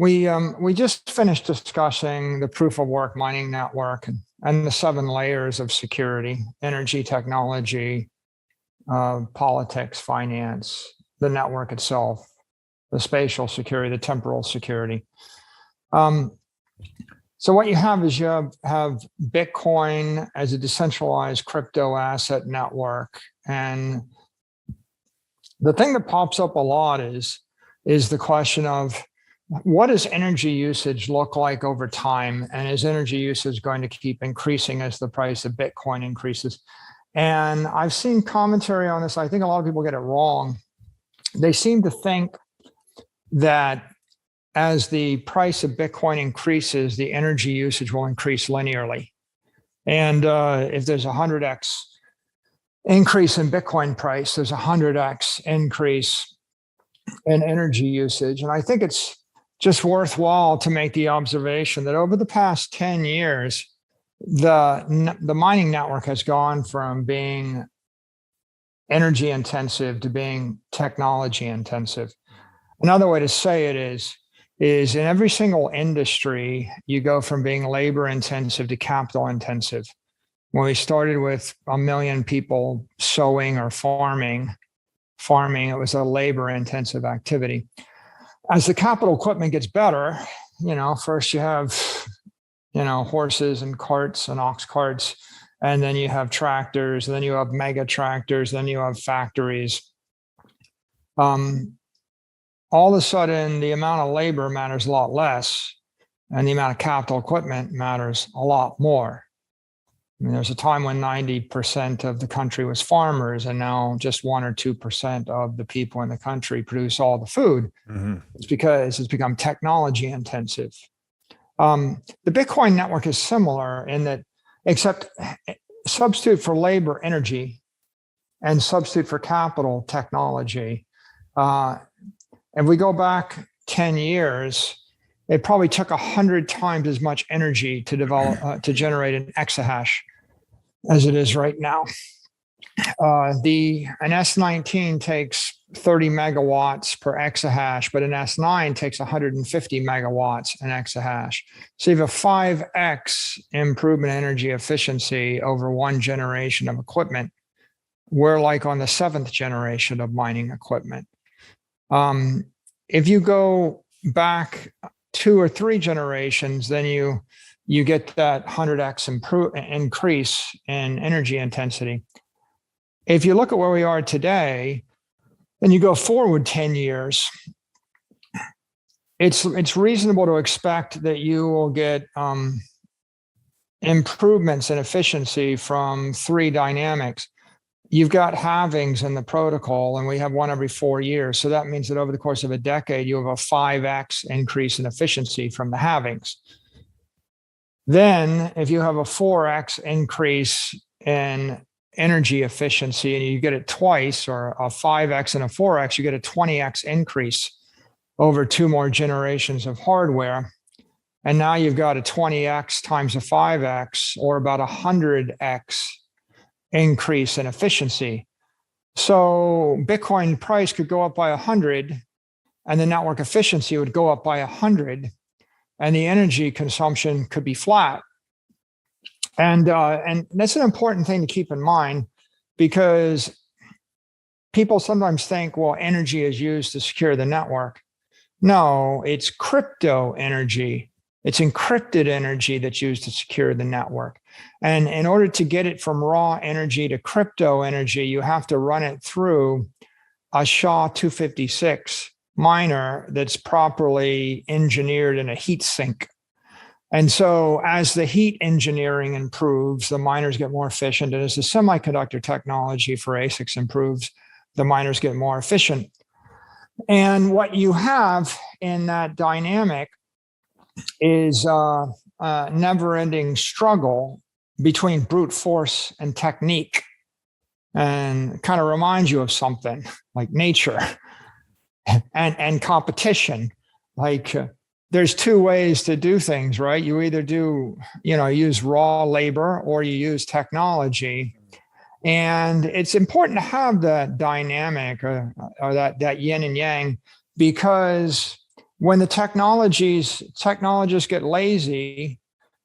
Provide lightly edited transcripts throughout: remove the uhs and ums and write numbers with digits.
We just finished discussing the proof of work mining network and the 7 layers of security: energy, technology, politics, finance, the network itself, the spatial security, the temporal security. So what you have is you have Bitcoin as a decentralized crypto asset network. And the thing that pops up a lot is the question of, what does energy usage look like over time? And is energy usage going to keep increasing as the price of Bitcoin increases? And I've seen commentary on this. I think a lot of people get it wrong. They seem to think that as the price of Bitcoin increases, the energy usage will increase linearly. And if there's a 100x increase in Bitcoin price, there's a 100x increase in energy usage. And I think it's just worthwhile to make the observation that over the past 10 years, the mining network has gone from being energy intensive to being technology intensive. Another way to say it is in every single industry, you go from being labor intensive to capital intensive. When we started with 1 million people sowing or farming, it was a labor intensive activity. As the capital equipment gets better, first you have, horses and carts and ox carts, and then you have tractors, and then you have mega tractors, then you have factories. All of a sudden, the amount of labor matters a lot less, and the amount of capital equipment matters a lot more. I mean, there's a time when 90% of the country was farmers, and now just 1 or 2% of the people in the country produce all the food. Mm-hmm. It's because it's become technology intensive. The Bitcoin network is similar in that, except substitute for labor, energy, and substitute for capital, technology. If we go back 10 years, it probably took 100 times as much energy to develop to generate an exahash as it is right now. An S19 takes 30 megawatts per exahash, but an S9 takes 150 megawatts an exahash. So you have a 5x improvement in energy efficiency over one generation of equipment. We're like on the 7th generation of mining equipment. If you go back 2 or 3 generations, then you get that 100x increase in energy intensity. If you look at where we are today, and you go forward 10 years, it's reasonable to expect that you will get improvements in efficiency from 3 dynamics. You've got halvings in the protocol, and we have one every 4 years. So that means that over the course of a decade, you have a 5x increase in efficiency from the halvings. Then if you have a 4x increase in energy efficiency and you get it twice, or a 5x and a 4x, you get a 20x increase over 2 more generations of hardware. And now you've got a 20x times a 5x, or about 100x increase in efficiency. So Bitcoin price could go up by 100, and the network efficiency would go up by 100, and the energy consumption could be flat. And that's an important thing to keep in mind, because people sometimes think, well, energy is used to secure the network. No, it's crypto energy. It's encrypted energy that's used to secure the network. And in order to get it from raw energy to crypto energy, you have to run it through a SHA-256 miner that's properly engineered in a heat sink. And so as the heat engineering improves, the miners get more efficient. And as the semiconductor technology for ASICs improves, the miners get more efficient. And what you have in that dynamic is a never-ending struggle between brute force and technique, and kind of reminds you of something like nature and competition. Like there's 2 ways to do things, right? You either use raw labor, or you use technology. And it's important to have that dynamic or that yin and yang, because when the technologists get lazy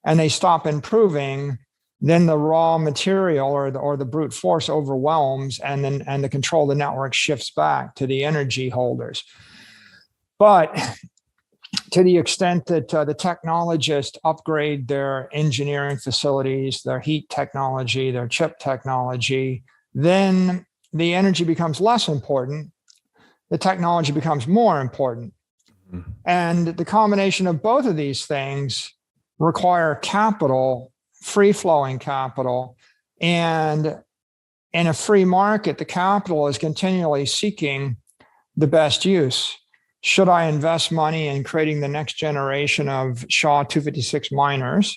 and they stop improving, then the raw material or the brute force overwhelms, and the control of the network shifts back to the energy holders. But to the extent that the technologists upgrade their engineering facilities, their heat technology, their chip technology, then the energy becomes less important. The technology becomes more important. Mm-hmm. And the combination of both of these things require capital, free-flowing capital. And in a free market, the capital is continually seeking the best use. Should I invest money in creating the next generation of SHA-256 miners?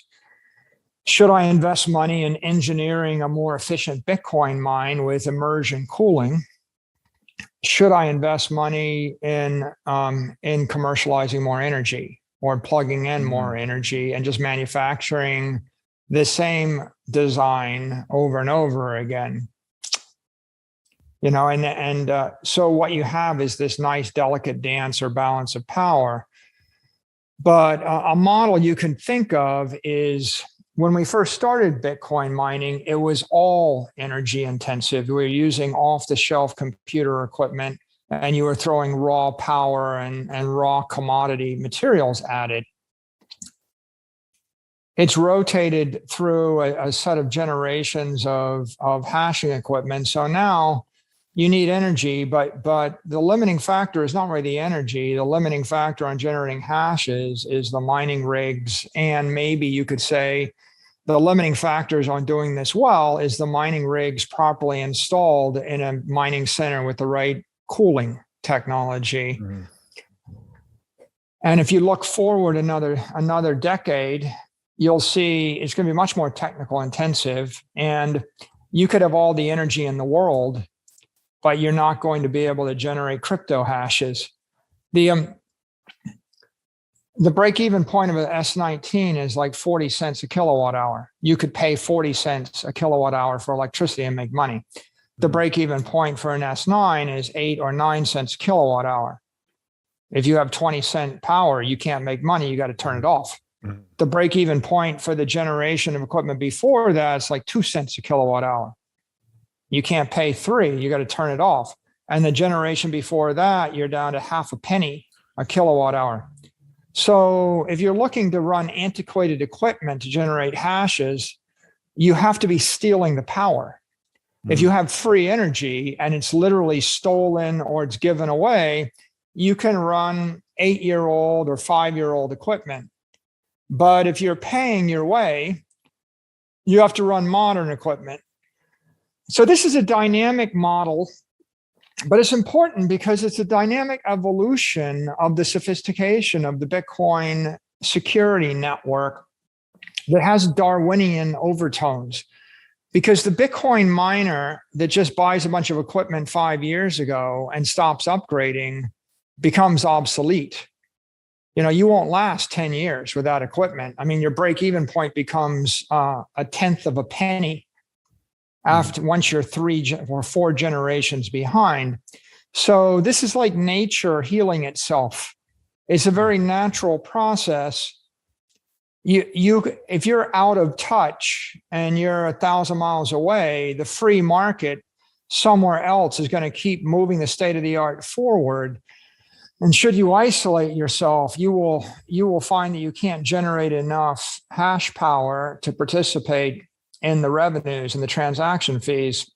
Should I invest money in engineering a more efficient Bitcoin mine with immersion cooling? Should I invest money in commercializing more energy, or plugging in more energy and just manufacturing the same design over and over again? You know, so what you have is this nice delicate dance or balance of power. But a model you can think of is, when we first started Bitcoin mining, it was all energy intensive. We were using off-the-shelf computer equipment, and you were throwing raw power and raw commodity materials at it. It's rotated through a set of generations of hashing equipment. So now you need energy, but the limiting factor is not really the energy. The limiting factor on generating hashes is the mining rigs. And maybe you could say the limiting factors on doing this well is the mining rigs properly installed in a mining center with the right cooling technology. Mm-hmm. And if you look forward another decade, you'll see it's going to be much more technical intensive, and you could have all the energy in the world, but you're not going to be able to generate crypto hashes. The break-even point of an S19 is like 40 cents a kilowatt hour. You could pay 40 cents a kilowatt hour for electricity and make money. The break-even point for an S9 is 8 or 9 cents a kilowatt hour. If you have 20-cent power, you can't make money. You got to turn it off. The break-even point for the generation of equipment before that is like 2 cents a kilowatt hour. You can't pay 3, you got to turn it off. And the generation before that, you're down to half a penny a kilowatt hour. So if you're looking to run antiquated equipment to generate hashes, you have to be stealing the power. If you have free energy and it's literally stolen or it's given away, you can run 8-year-old or 5-year-old equipment. But if you're paying your way, you have to run modern equipment. So this is a dynamic model, but it's important because it's a dynamic evolution of the sophistication of the Bitcoin security network that has Darwinian overtones. Because the Bitcoin miner that just buys a bunch of equipment 5 years ago and stops upgrading becomes obsolete. You know, you won't last 10 years without equipment. I mean, your break-even point becomes a tenth of a penny once you're 3 or 4 generations behind. So this is like nature healing itself. It's a very natural process. If you're out of touch and you're 1,000 miles away, the free market somewhere else is going to keep moving the state of the art forward. And should you isolate yourself, you will find that you can't generate enough hash power to participate in the revenues and the transaction fees.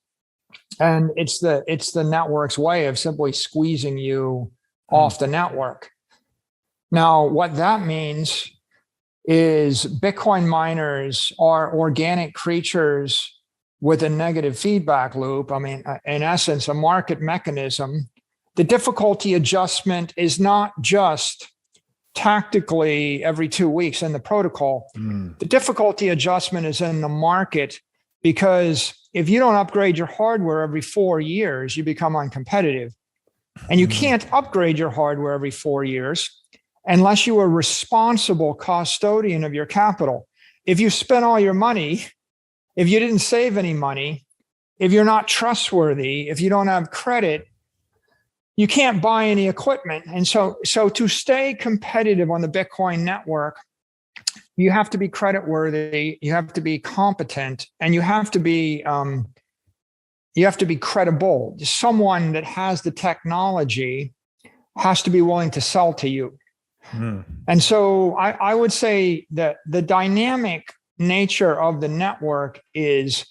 And it's the network's way of simply squeezing you off the network. Now, what that means is Bitcoin miners are organic creatures with a negative feedback loop. I mean, in essence, a market mechanism. The difficulty adjustment is not just tactically every 2 weeks in the protocol. The difficulty adjustment is in the market, because if you don't upgrade your hardware every 4 years, you become uncompetitive. And you can't upgrade your hardware every 4 years unless you are a responsible custodian of your capital. If you spend all your money, if you didn't save any money, if you're not trustworthy, if you don't have credit, you can't buy any equipment. And so to stay competitive on the Bitcoin network, you have to be creditworthy, you have to be competent, and you have to be credible. Someone that has the technology has to be willing to sell to you. And so I would say that the dynamic nature of the network is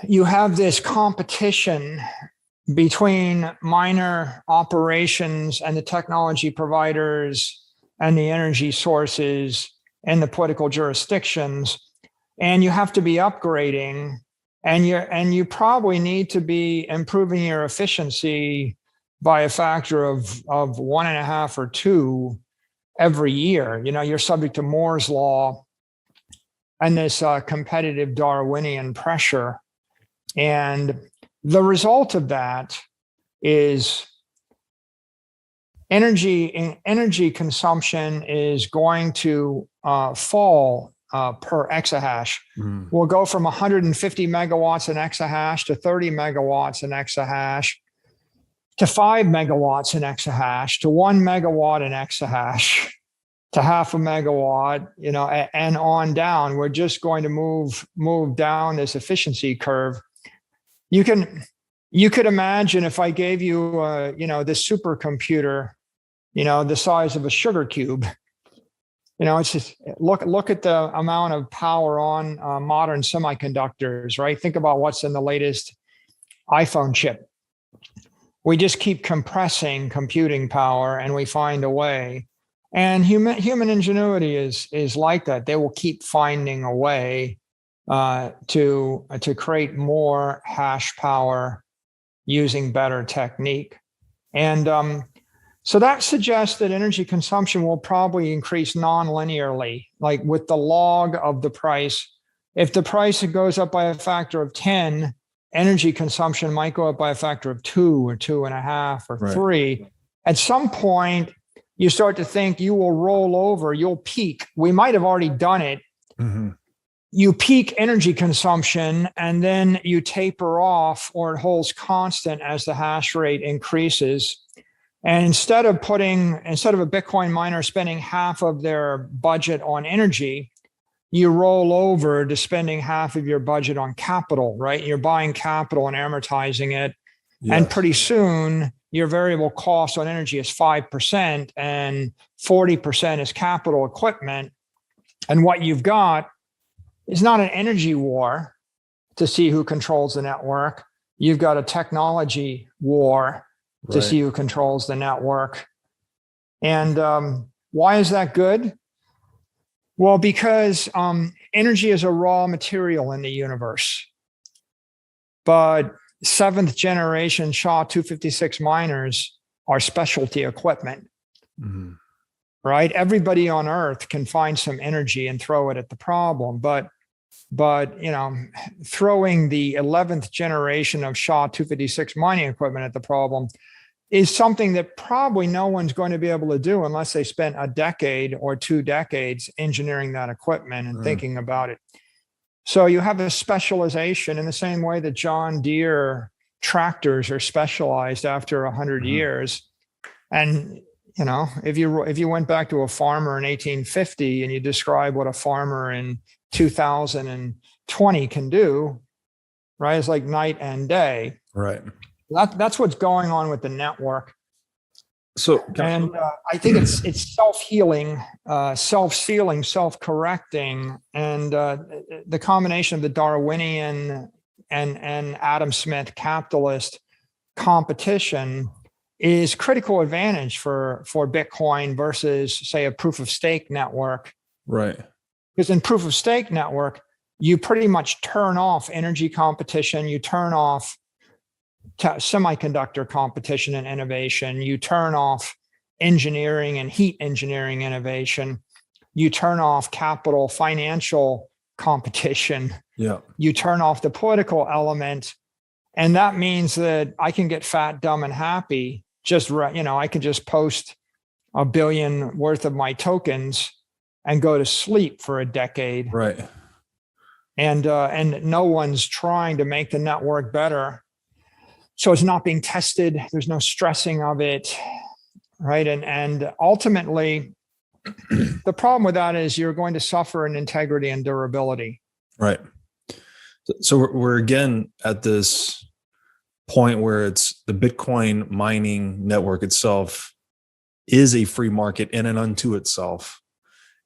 you have this competition between miner operations and the technology providers and the energy sources and the political jurisdictions, and you have to be upgrading, and you probably need to be improving your efficiency by a factor of 1.5 or 2 every year. You know, you're subject to Moore's law and this competitive Darwinian pressure. And the result of that is energy consumption is going to fall per exahash. We'll go from 150 megawatts an exahash to 30 megawatts an exahash to 5 megawatts an exahash to 1 megawatt an exahash to half a megawatt, you know, and on down. We're just going to move down this efficiency curve. You could imagine if I gave you, you know, this supercomputer, you know, the size of a sugar cube. You know, it's just look at the amount of power on modern semiconductors, right? Think about what's in the latest iPhone chip. We just keep compressing computing power, and we find a way. And human ingenuity is like that. They will keep finding a way to create more hash power using better technique. And so that suggests that energy consumption will probably increase non-linearly, like with the log of the price. If the price goes up by a factor of 10, energy consumption might go up by a factor of 2 or 2.5 or 3. At some point, you start to think you will roll over, you'll peak. We might have already done it. You peak energy consumption, and then you taper off, or it holds constant as the hash rate increases. And instead of a Bitcoin miner spending half of their budget on energy, you roll over to spending half of your budget on capital, right? You're buying capital and amortizing it. Yes. And pretty soon your variable cost on energy is 5% and 40% is capital equipment. And what you've got is not an energy war to see who controls the network. You've got a technology war to see who controls the network. And why is that good? Well, because energy is a raw material in the universe. But 7th generation SHA-256 miners are specialty equipment, right? Everybody on Earth can find some energy and throw it at the problem. But you know, throwing the 11th generation of SHA-256 mining equipment at the problem is something that probably no one's going to be able to do unless they spent a decade or 2 decades engineering that equipment and thinking about it. So you have a specialization in the same way that John Deere tractors are specialized after 100 years. And, you know, if you went back to a farmer in 1850 and you describe what a farmer in 2020 can do, right? It's like night and day. Right. That's what's going on with the network. So, I think it's self-healing, self-sealing, self-correcting, and the combination of the Darwinian and Adam Smith capitalist competition is critical advantage for Bitcoin versus, say, a proof of stake network. Right. Because in proof of stake network, you pretty much turn off energy competition, you turn off semiconductor competition and innovation, you turn off engineering and heat engineering innovation, you turn off capital financial competition, you turn off the political element, and that means that I can get fat, dumb, and happy. I can just post $1 billion worth of my tokens and go to sleep for a decade. Right. And no one's trying to make the network better. So it's not being tested. There's no stressing of it, right? And ultimately, the problem with that is you're going to suffer in integrity and durability. Right. So we're again at this point where it's the Bitcoin mining network itself is a free market in and unto itself,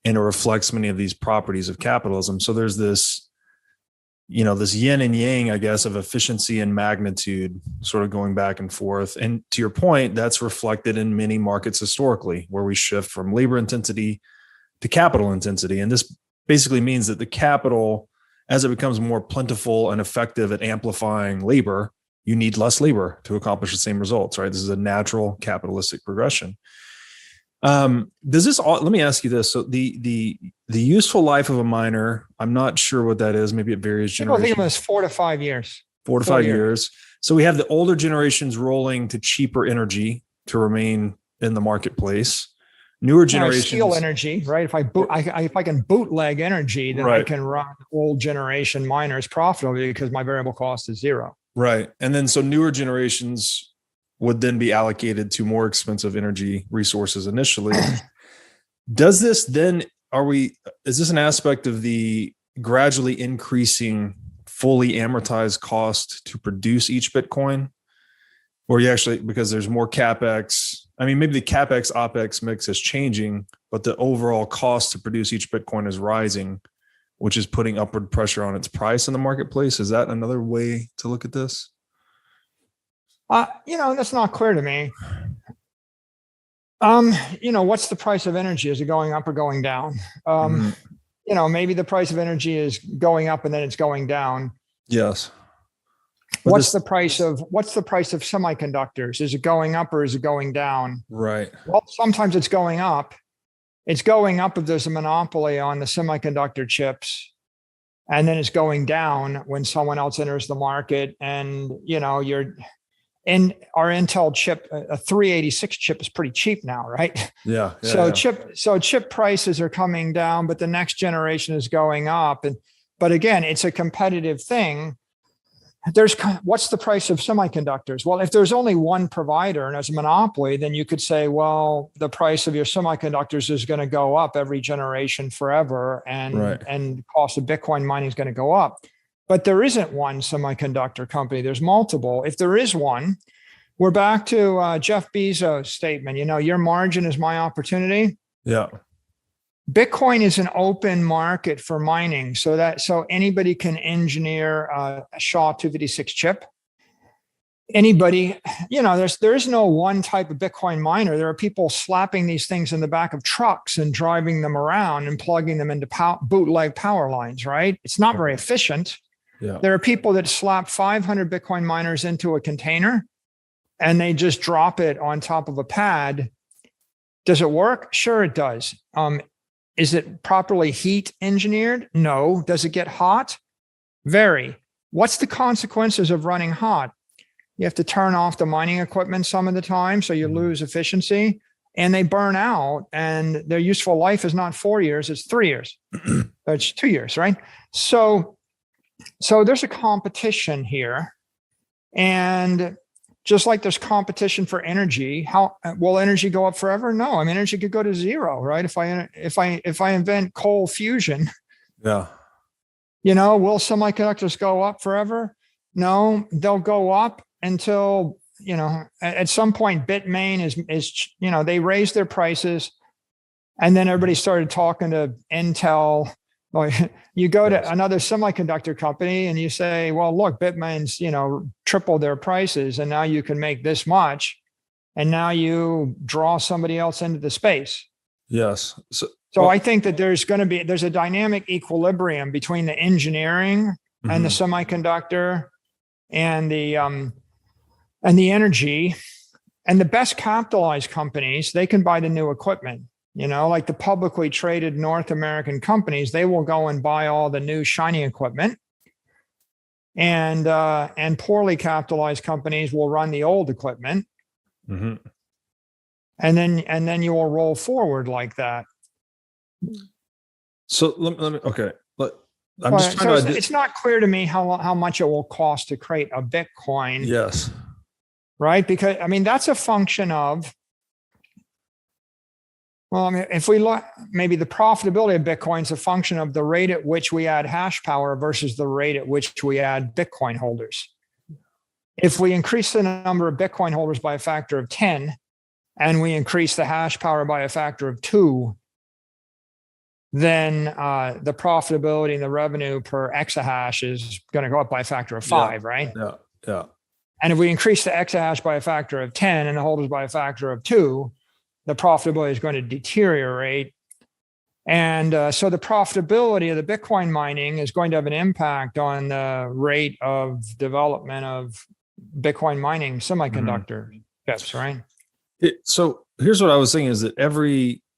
and it reflects many of these properties of capitalism. So there's this, this yin and yang, I guess, of efficiency and magnitude sort of going back and forth. And to your point, that's reflected in many markets historically, where we shift from labor intensity to capital intensity. And this basically means that the capital, as it becomes more plentiful and effective at amplifying labor, you need less labor to accomplish the same results, right? This is a natural capitalistic progression. Does this all, let me ask you this. So the useful life of a miner, I'm not sure what that is. Maybe it varies generations. I think it was 4 to 5 years. 4 to 5 years. So we have the older generations rolling to cheaper energy to remain in the marketplace. Newer generations steal energy, right? If I can bootleg energy, then I can run old generation miners profitably because my variable cost is zero. Right. And then so newer generations would then be allocated to more expensive energy resources initially. Does this then, is this an aspect of the gradually increasing fully amortized cost to produce each Bitcoin? Or you actually, because there's more CapEx, I mean, maybe the CapEx OpEx mix is changing, but the overall cost to produce each Bitcoin is rising, which is putting upward pressure on its price in the marketplace. Is that another way to look at this? That's not clear to me. What's the price of energy? Is it going up or going down? Maybe the price of energy is going up and then it's going down. Yes. What's the price of semiconductors? Is it going up or is it going down? Right. Well, sometimes it's going up. It's going up if there's a monopoly on the semiconductor chips, and then it's going down when someone else enters the market. And you're in our Intel chip, a 386 chip is pretty cheap now, right? Yeah. Chip prices are coming down, but the next generation is going up. But again, it's a competitive thing. What's the price of semiconductors? Well, if there's only one provider and there's a monopoly, then you could say, well, the price of your semiconductors is going to go up every generation forever, and cost of Bitcoin mining is going to go up. But there isn't one semiconductor company. There's multiple. If there is one, we're back to Jeff Bezos' statement, your margin is my opportunity. Yeah. Bitcoin is an open market for mining, so anybody can engineer a SHA-256 chip. Anybody, there is no one type of Bitcoin miner. There are people slapping these things in the back of trucks and driving them around and plugging them into bootleg power lines, right? It's not very efficient. Yeah. There are people that slap 500 Bitcoin miners into a container and they just drop it on top of a pad. Does it work? Sure, it does. Is it properly heat engineered? No. Does it get hot? Very. What's the consequences of running hot? You have to turn off the mining equipment some of the time, so you lose efficiency, and they burn out, and their useful life is not 4 years, it's 3 years. It's 2 years, right? So there's a competition here. And just like there's competition for energy, how will energy go up forever? No, energy could go to zero, right? If I invent coal fusion, yeah, will semiconductors go up forever? No, they'll go up until at some point Bitmain is they raised their prices, and then everybody started talking to Intel. You go to another semiconductor company and you say, well, look, Bitmain's, tripled their prices and now you can make this much. And now you draw somebody else into the space. Yes. So I think that there's a dynamic equilibrium between the engineering and the semiconductor and the energy, and the best capitalized companies, they can buy the new equipment. Like the publicly traded North American companies, they will go and buy all the new shiny equipment, and poorly capitalized companies will run the old equipment, and then you will roll forward like that. So let me okay. I'm just trying to. It's not clear to me how much it will cost to create a Bitcoin. Yes. right? Because I mean, that's a function of, well, I mean, if we look, maybe the profitability of Bitcoin is a function of the rate at which we add hash power versus the rate at which we add Bitcoin holders. If we increase the number of Bitcoin holders by a factor of 10, and we increase the hash power by a factor of 2, then the profitability and the revenue per exahash is going to go up by a factor of 5, right? Yeah. And if we increase the exahash by a factor of 10 and the holders by a factor of 2, the profitability is going to deteriorate. And so the profitability of the Bitcoin mining is going to have an impact on the rate of development of Bitcoin mining semiconductor chips, right? So here's what I was thinking is that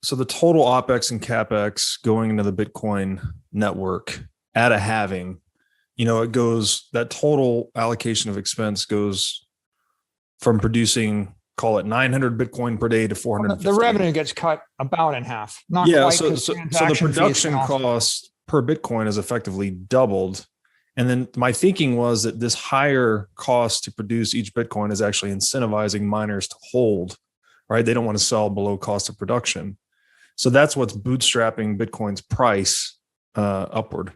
so the total OPEX and CAPEX going into the Bitcoin network at a halving, it goes, that total allocation of expense goes from producing, call it 900 Bitcoin per day to 450. The revenue gets cut about in half. Not quite. So the production cost per Bitcoin is effectively doubled. And then my thinking was that this higher cost to produce each Bitcoin is actually incentivizing miners to hold, right? They don't want to sell below cost of production. So that's what's bootstrapping Bitcoin's price upward.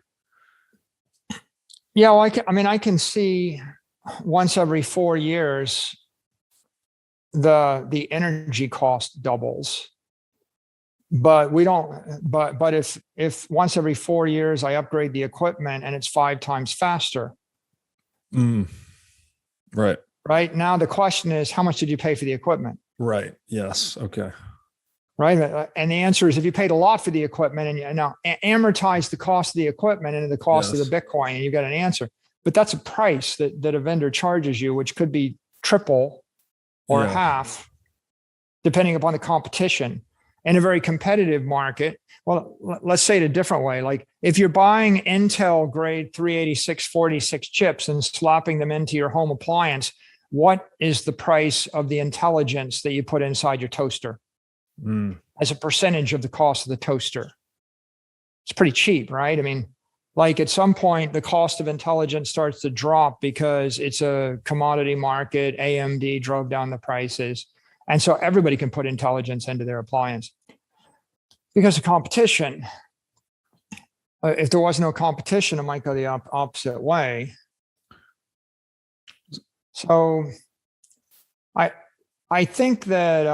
Yeah, well, I can see once every 4 years, the energy cost doubles. But we don't. But if once every 4 years I upgrade the equipment and it's 5 times faster, right. Right now the question is, how much did you pay for the equipment? Right. Yes. Okay. Right. And the answer is, if you paid a lot for the equipment and you now amortize the cost of the equipment into the cost of the Bitcoin, and you got an answer. But that's a price that a vendor charges you, which could be triple or half, depending upon the competition. In a very competitive market, well, let's say it a different way. Like if you're buying Intel grade 386-46 chips and slapping them into your home appliance, what is the price of the intelligence that you put inside your toaster as a percentage of the cost of the toaster? It's pretty cheap, right? I mean, like at some point, the cost of intelligence starts to drop because it's a commodity market. AMD drove down the prices. And so everybody can put intelligence into their appliance because of competition. If there was no competition, it might go the opposite way. So I think that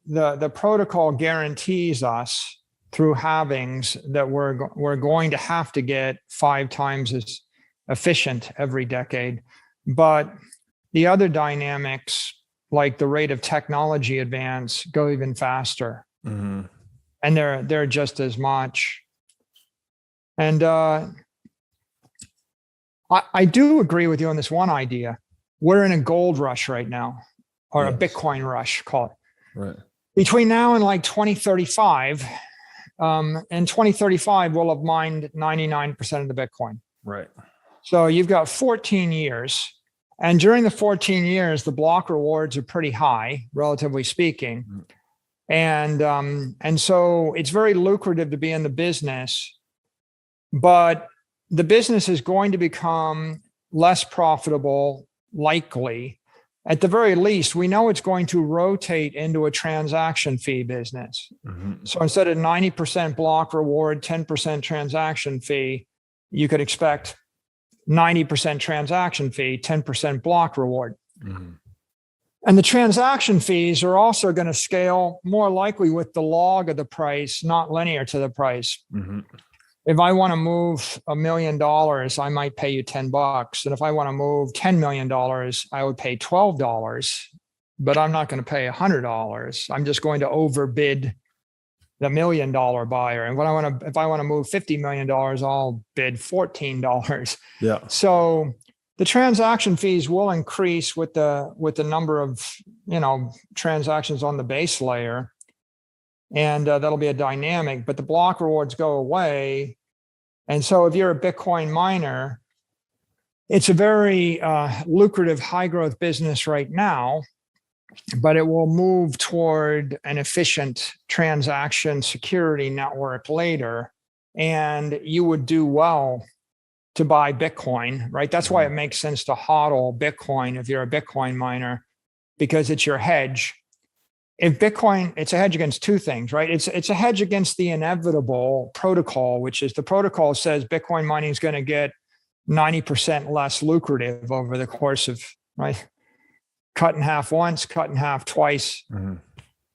the protocol guarantees us through halvings that we're going to have to get 5 times as efficient every decade. But the other dynamics, like the rate of technology advance, go even faster. And they're just as much. And I do agree with you on this one idea. We're in a gold rush right now, or a Bitcoin rush, call it. Right. Between now and like 2035, in 2035, we'll have mined 99% of the Bitcoin. Right. So you've got 14 years. And during the 14 years, the block rewards are pretty high, relatively speaking. And so it's very lucrative to be in the business, but the business is going to become less profitable, likely. At the very least, we know it's going to rotate into a transaction fee business. So instead of 90% block reward, 10% transaction fee, you could expect 90% transaction fee, 10% block reward. And the transaction fees are also going to scale more likely with the log of the price, not linear to the price. If I want to move $1 million, I might pay you $10. And if I want to move $10 million, I would pay $12, but I'm not going to pay $100. I'm just going to overbid the $1 million buyer. And if I want to move $50 million, I'll bid $14. Yeah. So the transaction fees will increase with the number of transactions on the base layer, and that'll be a dynamic. But the block rewards go away, and so if you're a Bitcoin miner, it's a very lucrative, high growth business right now. But it will move toward an efficient transaction security network later, and you would do well to buy Bitcoin, right? That's why it makes sense to hodl Bitcoin if you're a Bitcoin miner, because it's your hedge. If Bitcoin, it's a hedge against two things, right? It's a hedge against the inevitable protocol, which is the protocol says Bitcoin mining is going to get 90% less lucrative over the course of, right? Cut in half once, cut in half twice,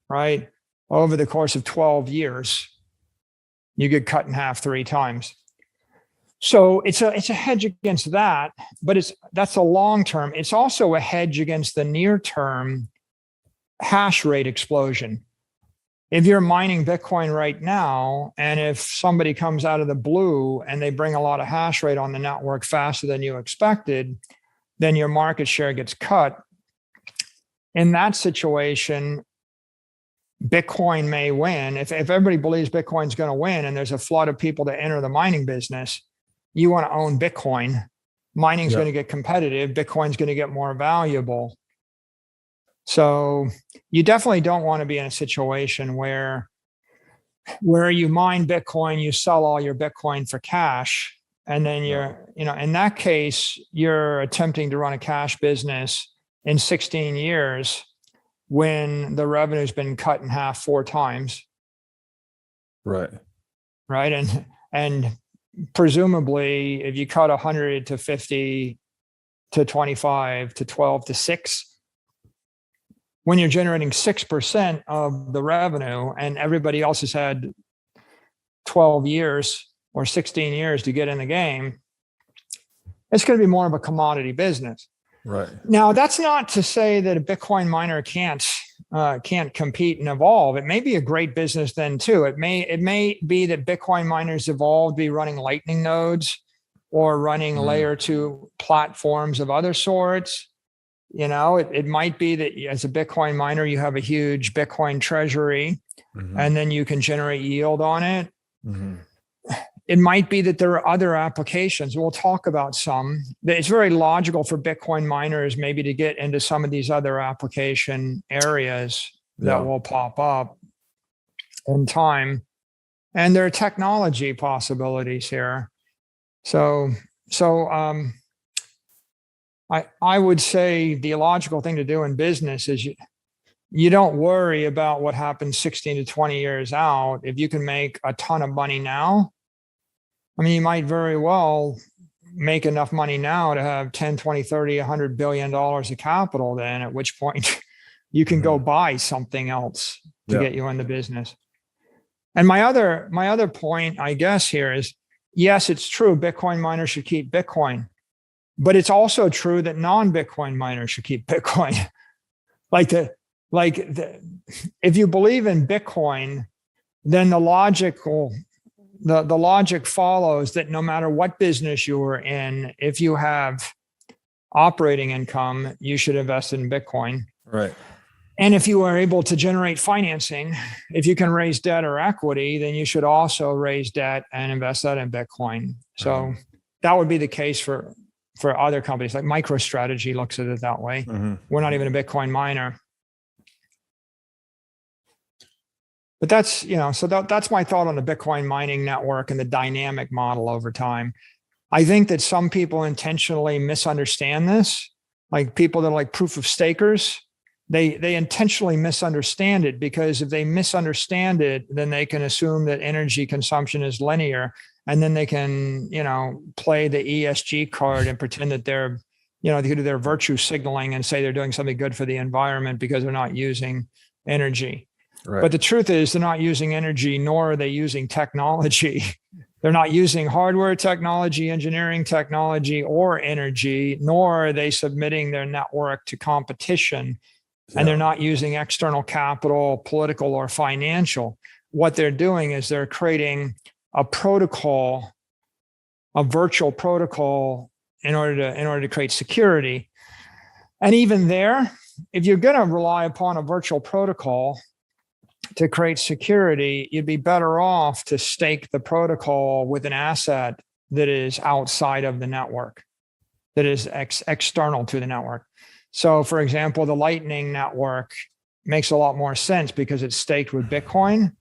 right? Over the course of 12 years, you get cut in half 3 times. So it's a hedge against that, but that's a long term. It's also a hedge against the near term hash rate explosion. If you're mining Bitcoin right now, and if somebody comes out of the blue and they bring a lot of hash rate on the network faster than you expected, then your market share gets cut. In that situation, Bitcoin may win. If everybody believes Bitcoin's going to win and there's a flood of people to enter the mining business, you want to own Bitcoin. Mining's going to get competitive. Bitcoin's going to get more valuable. So you definitely don't want to be in a situation where you mine Bitcoin, you sell all your Bitcoin for cash, and then in that case, you're attempting to run a cash business in 16 years when the revenue's been cut in half 4 times. Right. And presumably if you cut 100 to 50 to 25 to 12 to 6, when you're generating 6% of the revenue and everybody else has had 12 years or 16 years to get in the game, it's going to be more of a commodity business. Right. Now, that's not to say that a Bitcoin miner can't compete and evolve. It may be a great business then too. It may be that Bitcoin miners evolve to be running Lightning nodes or running layer 2 platforms of other sorts. It might be that as a Bitcoin miner, you have a huge Bitcoin treasury and then you can generate yield on it. It might be that there are other applications. We'll talk about some. It's very logical for Bitcoin miners maybe to get into some of these other application areas that will pop up in time. And there are technology possibilities here. So I would say the logical thing to do in business is you don't worry about what happens 16 to 20 years out. If you can make a ton of money now, you might very well make enough money now to have 10, 20, 30, $100 billion of capital then, at which point you can go buy something else to get you in the business. And my other point, I guess, here is, yes, it's true, Bitcoin miners should keep Bitcoin. But it's also true that non-Bitcoin miners should keep Bitcoin. If you believe in Bitcoin, then the logic follows that no matter what business you are in, if you have operating income, you should invest in Bitcoin. Right. And if you are able to generate financing, if you can raise debt or equity, then you should also raise debt and invest that in Bitcoin. So that would be the case for other companies. Like MicroStrategy looks at it that way. We're not even a Bitcoin miner. But that's my thought on the Bitcoin mining network and the dynamic model over time. I think that some people intentionally misunderstand this, like people that are like proof of stakers. They intentionally misunderstand it, because if they misunderstand it, then they can assume that energy consumption is linear, and then they can, play the ESG card and pretend that they're, they can do their virtue signaling and say they're doing something good for the environment because they're not using energy. Right. But the truth is they're not using energy, nor are they using technology. They're not using hardware technology, engineering technology, or energy, nor are they submitting their network to competition. And they're not using external capital, political or financial. What they're doing is they're creating a protocol, a virtual protocol, in order to create security. And even there, if you're going to rely upon a virtual protocol to create security, you'd be better off to stake the protocol with an asset that is outside of the network, that is external to the network. So, for example, the Lightning Network makes a lot more sense because it's staked with Bitcoin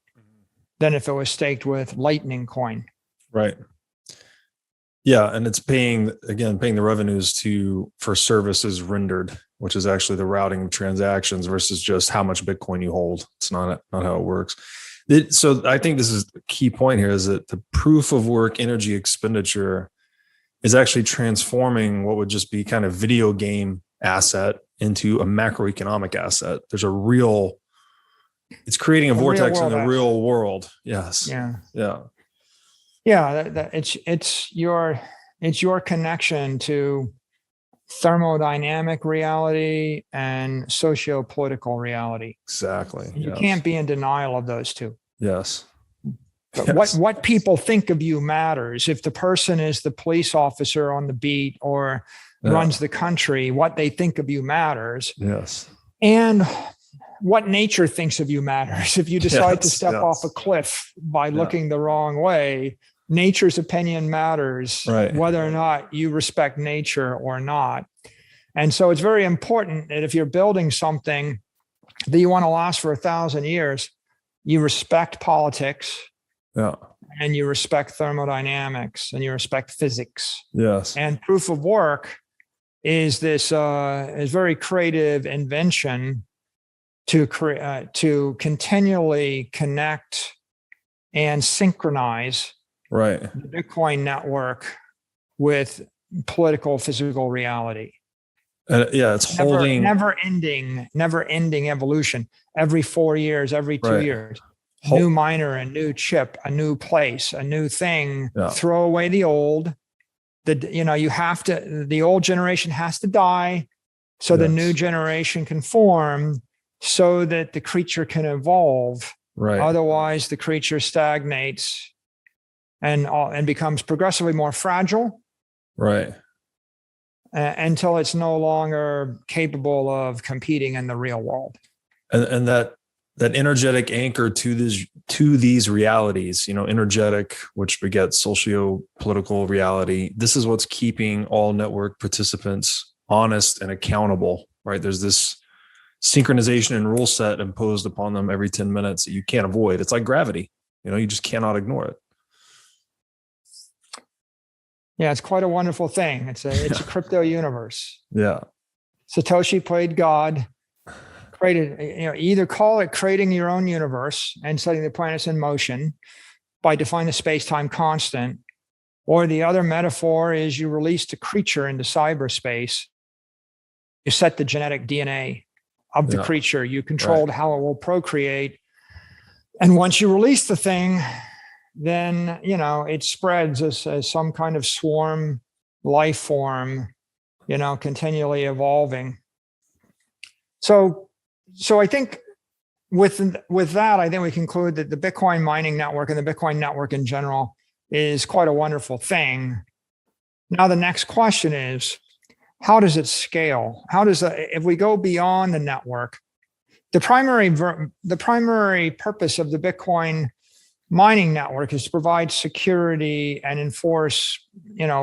than if it was staked with Lightning Coin. Right. Yeah, and it's paying the revenues for services rendered, which is actually the routing of transactions versus just how much Bitcoin you hold. It's not how it works. So I think this is the key point here, is that the proof of work energy expenditure is actually transforming what would just be kind of video game asset into a macroeconomic asset. It's creating a vortex in the real world. Yes. Yeah. Yeah. Yeah. It's your connection to thermodynamic reality and socio-political reality. Exactly. You can't be in denial of those two. Yes. But what people think of you matters. If the person is the police officer on the beat or runs the country, what they think of you matters. Yes. And what nature thinks of you matters. If you decide to step off a cliff by looking the wrong way, nature's opinion matters, whether or not you respect nature or not. And so it's very important that if you're building something that you want to last for 1,000 years, you respect politics. Yeah. And you respect thermodynamics and you respect physics. Yes. And proof of work is this is very creative invention to continually connect and synchronize the Bitcoin network with political physical reality. It's never ending evolution. Every 4 years, every 2 years. New miner, a new chip, a new place, a new thing. Throw away the old. The old generation has to die so the new generation can form, so that the creature can evolve. Otherwise, the creature stagnates and becomes progressively more fragile. Until it's no longer capable of competing in the real world. And that energetic anchor to these realities, energetic, which begets socio-political reality. This is what's keeping all network participants honest and accountable, right? There's this synchronization and rule set imposed upon them every 10 minutes that you can't avoid. It's like gravity, you just cannot ignore it. Yeah, it's quite a wonderful thing. It's a crypto universe. Yeah. Satoshi played God. Created, either call it creating your own universe and setting the planets in motion by defining the space-time constant, or the other metaphor is you released a creature into cyberspace. You set the genetic DNA of the creature. You controlled how it will procreate. And once you release the thing, then, it spreads as some kind of swarm life form, continually evolving. So I think with that, I think we conclude that the Bitcoin mining network and the Bitcoin network in general is quite a wonderful thing. Now, the next question is, how does it scale? If we go beyond the network, the primary purpose of the Bitcoin mining network is to provide security and enforce,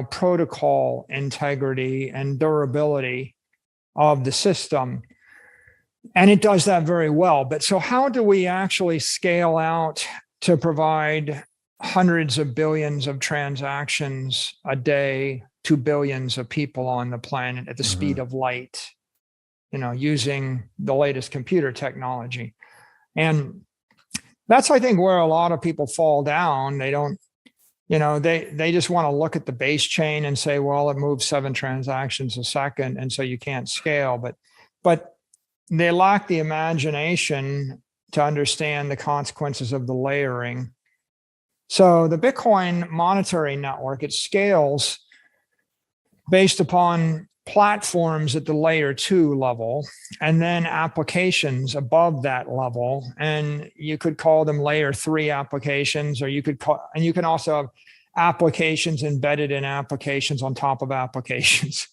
protocol integrity and durability of the system. And it does that very well. But so how do we actually scale out to provide hundreds of billions of transactions a day to billions of people on the planet at the speed of light, using the latest computer technology? And that's, I think, where a lot of people fall down. They don't, they just want to look at the base chain and say, well, it moves 7 transactions a second, and so you can't scale. But they lack the imagination to understand the consequences of the layering. So the Bitcoin monetary network, it scales based upon platforms at the layer 2 level, and then applications above that level. And you could call them layer 3 applications, and you can also have applications embedded in applications on top of applications.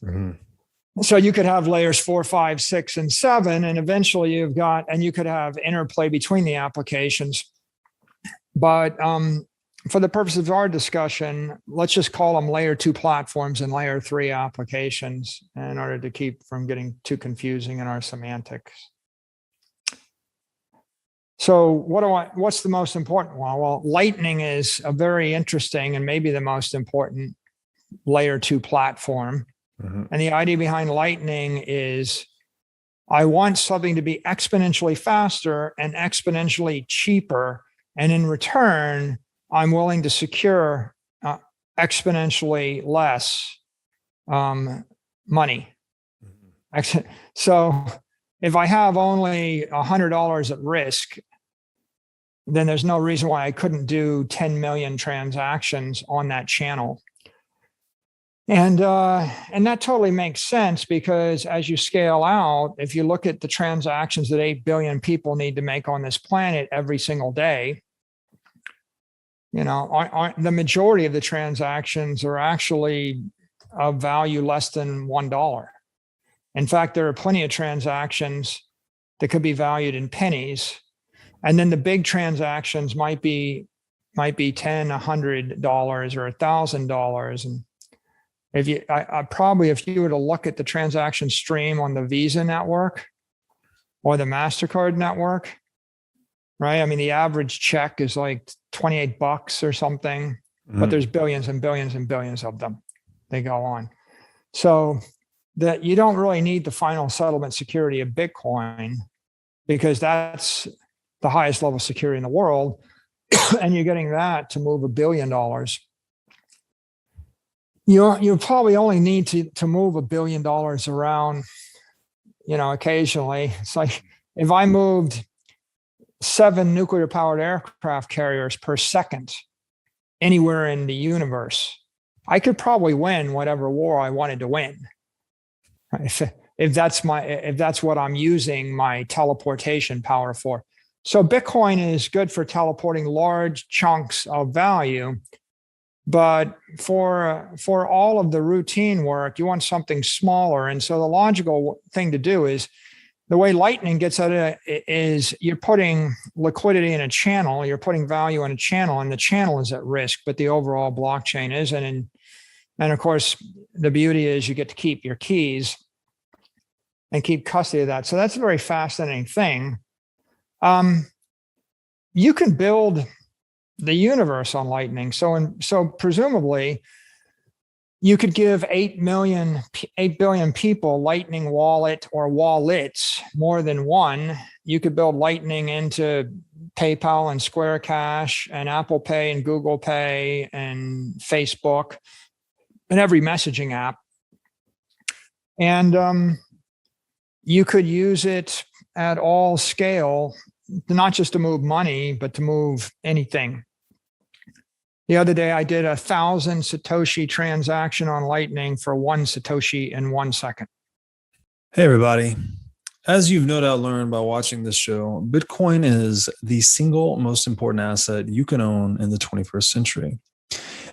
So you could have layers 4, 5, 6, and 7, and eventually you could have interplay between the applications. But for the purpose of our discussion, let's just call them layer 2 platforms and layer 3 applications in order to keep from getting too confusing in our semantics. So what's the most important one? Well, Lightning is a very interesting and maybe the most important layer 2 platform. And the idea behind Lightning is I want something to be exponentially faster and exponentially cheaper. And in return, I'm willing to secure exponentially less money. So if I have only $100 at risk, then there's no reason why I couldn't do 10 million transactions on that channel. And that totally makes sense, because as you scale out, if you look at the transactions that 8 billion people need to make on this planet every single day, the majority of the transactions are actually of value less than $1. In fact, there are plenty of transactions that could be valued in pennies. And then the big transactions might be $10, $100 or $1,000. And if you were to look at the transaction stream on the Visa network or the MasterCard network, right? I mean, the average check is like $28 or something, but there's billions and billions and billions of them. They go on. So that you don't really need the final settlement security of Bitcoin, because that's the highest level of security in the world. And you're getting that to move $1 billion. You probably only need to move $1 billion around, occasionally. It's like if I moved 7 nuclear powered aircraft carriers per second anywhere in the universe, I could probably win whatever war I wanted to win. If that's what I'm using my teleportation power for. So Bitcoin is good for teleporting large chunks of value. But for all of the routine work, you want something smaller. And so the logical thing to do is, the way Lightning gets at it is you're putting liquidity in a channel, you're putting value in a channel, and the channel is at risk, but the overall blockchain isn't. And of course, the beauty is you get to keep your keys and keep custody of that. So that's a very fascinating thing. You can build the universe on Lightning. So presumably you could give 8 billion people Lightning wallet or wallets, more than one. You could build Lightning into PayPal and Square Cash and Apple Pay and Google Pay and Facebook and every messaging app. And you could use it at all scale, not just to move money, but to move anything. The other day, I did 1,000 Satoshi transaction on Lightning for 1 Satoshi in 1 second. Hey, everybody. As you've no doubt learned by watching this show, Bitcoin is the single most important asset you can own in the 21st century.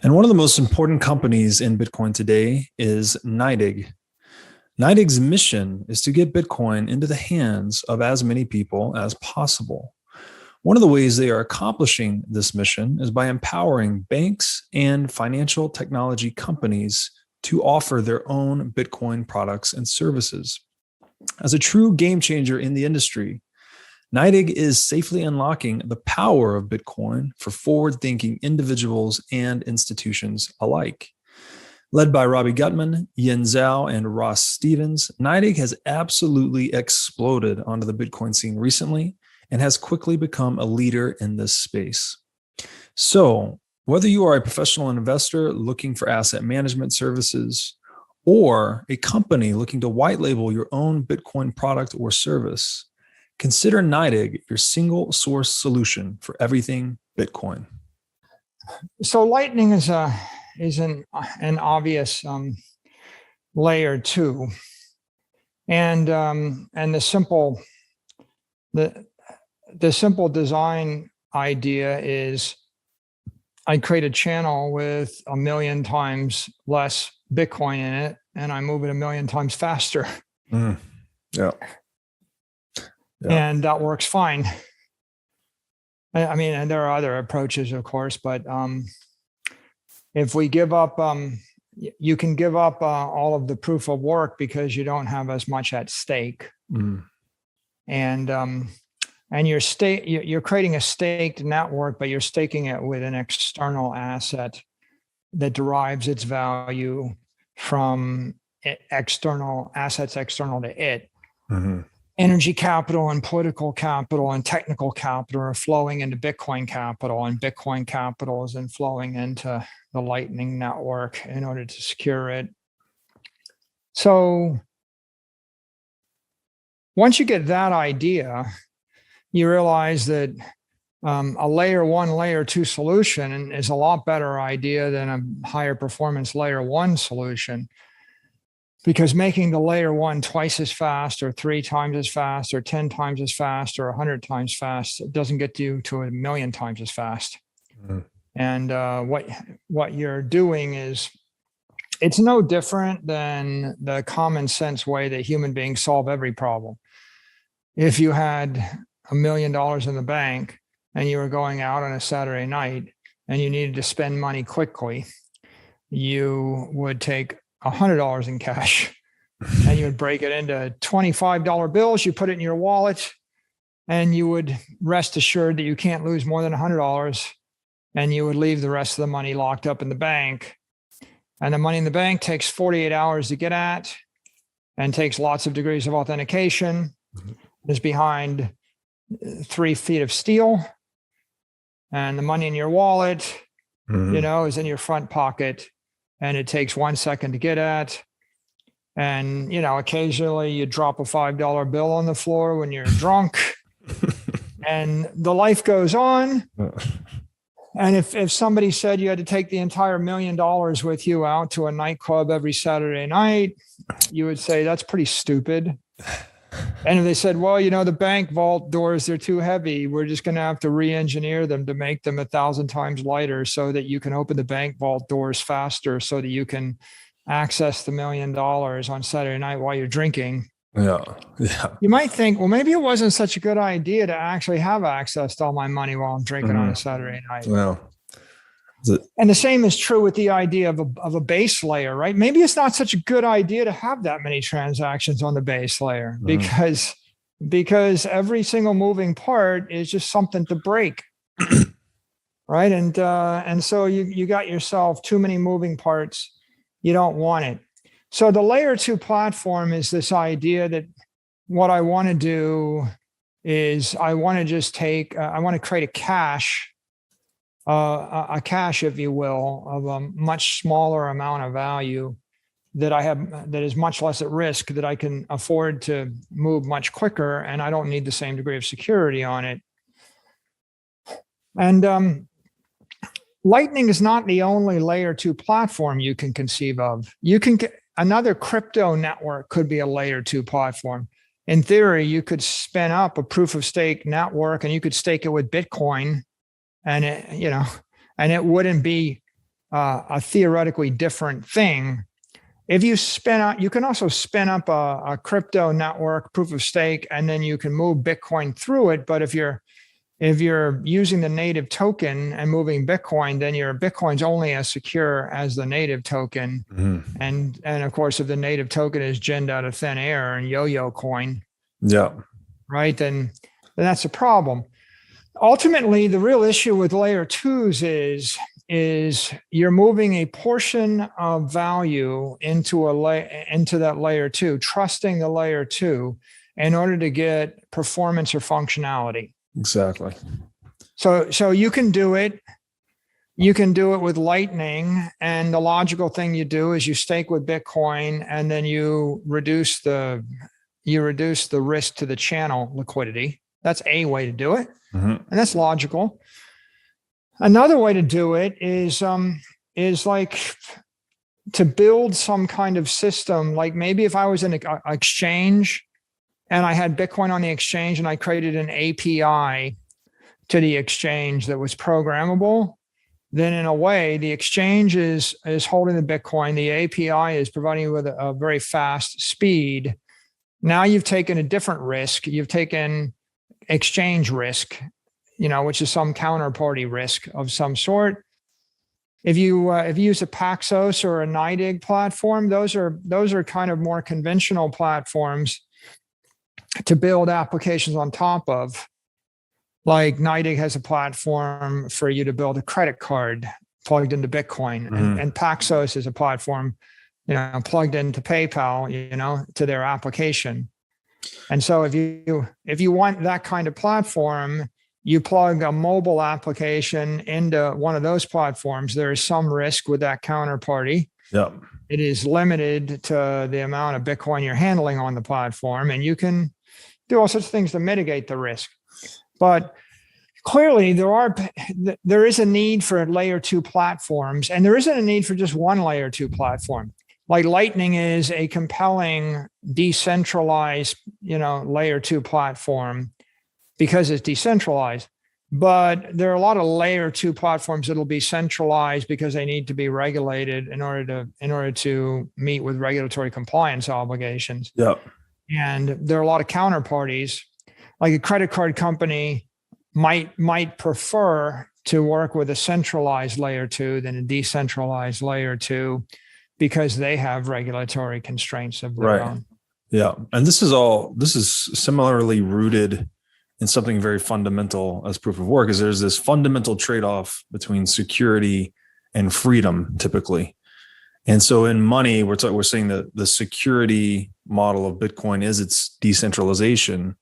And one of the most important companies in Bitcoin today is NYDIG. NYDIG's mission is to get Bitcoin into the hands of as many people as possible. One of the ways they are accomplishing this mission is by empowering banks and financial technology companies to offer their own Bitcoin products and services. As a true game changer in the industry, NYDIG is safely unlocking the power of Bitcoin for forward-thinking individuals and institutions alike. Led by Robbie Gutman, Yin Zhao, and Ross Stevens, NYDIG has absolutely exploded onto the Bitcoin scene recently and has quickly become a leader in this space. So, whether you are a professional investor looking for asset management services or a company looking to white label your own Bitcoin product or service, consider NYDIG your single source solution for everything Bitcoin. So Lightning is an obvious layer 2, and the simple design idea is I create a channel with 1 million times less Bitcoin in it, and I move it 1 million times faster. Yeah. And that works fine. I mean, and there are other approaches, of course, but if we give up, you can give up all of the proof of work because you don't have as much at stake. And you're creating a staked network, but you're staking it with an external asset. that derives its value from external assets external to it. Mm-hmm. Energy capital and political capital and technical capital are flowing into Bitcoin capital, and Bitcoin capital is then flowing into the Lightning Network in order to secure it. So once you get that idea, you realize that a layer 1, layer 2 solution is a lot better idea than a higher performance layer 1 solution, because making the layer 1 twice as fast or 3 times as fast or 10 times as fast or 100 times fast, it doesn't get you to 1,000,000 times as fast. Mm-hmm. And what you're doing is, it's no different than the common sense way that human beings solve every problem. If you had $1 million in the bank and you were going out on a Saturday night and you needed to spend money quickly, you would take $100 in cash and you would break it into $25 bills. You put it in your wallet and you would rest assured that you can't lose more than $100, and you would leave the rest of the money locked up in the bank. And the money in the bank takes 48 hours to get at and takes lots of degrees of authentication, is behind 3 feet of steel. And the money in your wallet, is in your front pocket, and it takes 1 second to get at. And, occasionally you drop a $5 bill on the floor when you're drunk, and the life goes on. And if somebody said you had to take the entire $1 million with you out to a nightclub every Saturday night, you would say, that's pretty stupid. And if they said, well, the bank vault doors, they're too heavy, we're just going to have to re-engineer them to make them 1,000 times lighter so that you can open the bank vault doors faster so that you can access the $1 million on Saturday night while you're drinking. Yeah. You might think, well, maybe it wasn't such a good idea to actually have access to all my money while I'm drinking on a Saturday night. Well, and the same is true with the idea of a base layer, right? Maybe it's not such a good idea to have that many transactions on the base layer because every single moving part is just something to break, right? And so you got yourself too many moving parts. You don't want it. So the layer 2 platform is this idea that what I want to do is I want to create a cache, if you will, of a much smaller amount of value that is much less at risk, that I can afford to move much quicker, and I don't need the same degree of security on it. And Lightning is not the only layer 2 platform you can conceive of. Another crypto network could be a layer 2 platform. In theory, you could spin up a proof of stake network and you could stake it with Bitcoin, and it wouldn't be a theoretically different thing. If you you can also spin up a crypto network proof of stake, and then you can move Bitcoin through it. But if you're using the native token and moving Bitcoin, then your Bitcoin's only as secure as the native token. Mm-hmm. And of course, if the native token is ginned out of thin air and yo-yo coin, right, then that's a problem. Ultimately, the real issue with layer 2s is you're moving a portion of value into that layer 2, trusting the layer 2 in order to get performance or functionality. Exactly. So you can do it. You can do it with Lightning, and the logical thing you do is you stake with Bitcoin, and then you reduce the risk to the channel liquidity. That's a way to do it, and that's logical. Another way to do it is like to build some kind of system. Like maybe if I was in an exchange and I had Bitcoin on the exchange and I created an API to the exchange that was programmable, then in a way, the exchange is holding the Bitcoin. The API is providing you with a very fast speed. Now you've taken a different risk. You've taken exchange risk, which is some counterparty risk of some sort. If you use a Paxos or a NYDIG platform, those are kind of more conventional platforms to build applications on top of. Like NYDIG has a platform for you to build a credit card plugged into Bitcoin, and Paxos is a platform, plugged into PayPal, to their application. And so if you want that kind of platform, you plug a mobile application into one of those platforms. There is some risk with that counterparty. Yep. It is limited to the amount of Bitcoin you're handling on the platform, and you can do all sorts of things to mitigate the risk. But clearly, there is a need for layer 2 platforms, and there isn't a need for just one layer 2 platform. Like Lightning is a compelling decentralized, layer 2 platform because it's decentralized. But there are a lot of layer 2 platforms that'll be centralized because they need to be regulated in order to meet with regulatory compliance obligations. Yep. And there are a lot of counterparties, like a credit card company might prefer to work with a centralized layer 2 than a decentralized layer 2 because they have regulatory constraints of their own. Yeah. And this is similarly rooted in something very fundamental as proof of work, is there's this fundamental trade-off between security and freedom typically. And so in money, we're saying that the security model of Bitcoin is its decentralization,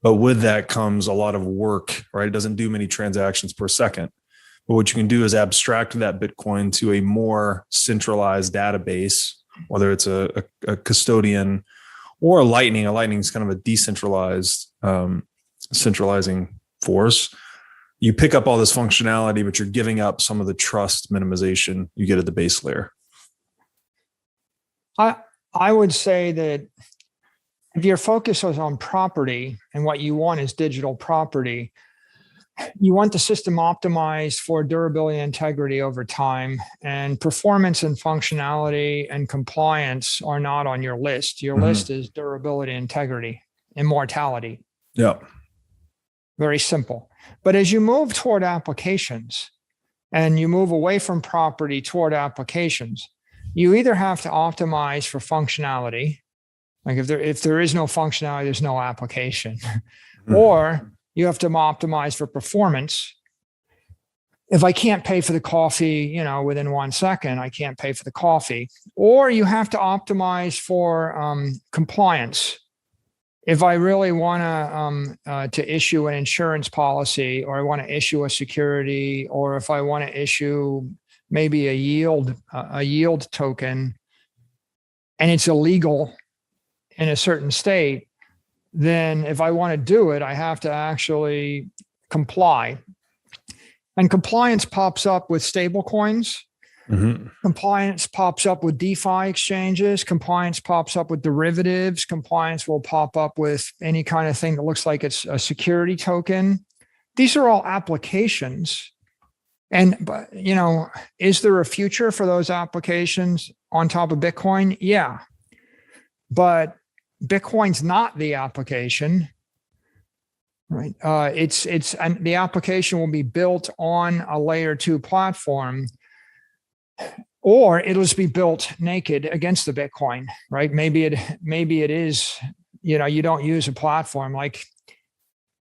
but with that comes a lot of work, right? It doesn't do many transactions per second. But what you can do is abstract that Bitcoin to a more centralized database, whether it's a custodian or a Lightning. A Lightning is kind of a decentralized, centralizing force. You pick up all this functionality, but you're giving up some of the trust minimization you get at the base layer. I would say that if your focus is on property and what you want is digital property, you want the system optimized for durability and integrity over time, and performance and functionality and compliance are not on your list. Your list is durability, integrity, immortality. Yeah. Very simple. But as you move toward applications and you move away from property toward applications, you either have to optimize for functionality. Like if there is no functionality, there's no application. Or you have to optimize for performance. If I can't pay for the coffee, within 1 second, I can't pay for the coffee. Or you have to optimize for compliance. If I really want to issue an insurance policy, or I want to issue a security, or if I want to issue maybe a yield token, and it's illegal in a certain state, then if I want to do it, I have to actually comply. And compliance pops up with stable coins. Compliance pops up with DeFi exchanges. Compliance pops up with derivatives. Compliance will pop up with any kind of thing that looks like it's a security token. These are all applications. And, is there a future for those applications on top of Bitcoin? Yeah. But Bitcoin's not the application, right? And the application will be built on a layer 2 platform, or it'll just be built naked against the Bitcoin, right? Maybe it is, you don't use a platform. Like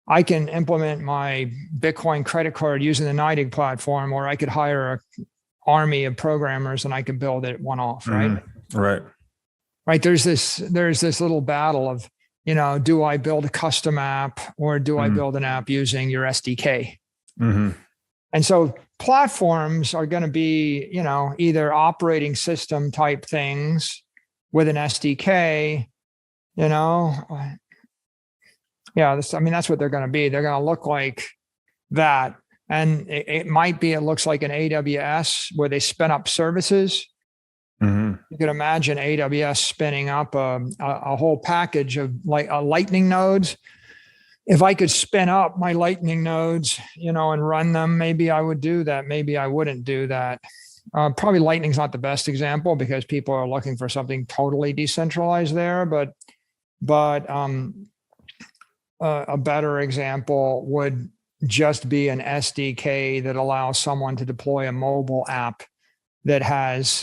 I can implement my Bitcoin credit card using the NYDIG platform, or I could hire an army of programmers and I could build it one off, right? Right. There's this little battle of, do I build a custom app or do I build an app using your SDK? And so platforms are going to be, either operating system type things with an SDK, that's what they're going to be. They're going to look like that. And it looks like an AWS where they spin up services. You can imagine AWS spinning up a whole package of Lightning nodes. If I could spin up my Lightning nodes, and run them, maybe I would do that. Maybe I wouldn't do that. Probably Lightning's not the best example because people are looking for something totally decentralized there. But a better example would just be an SDK that allows someone to deploy a mobile app that has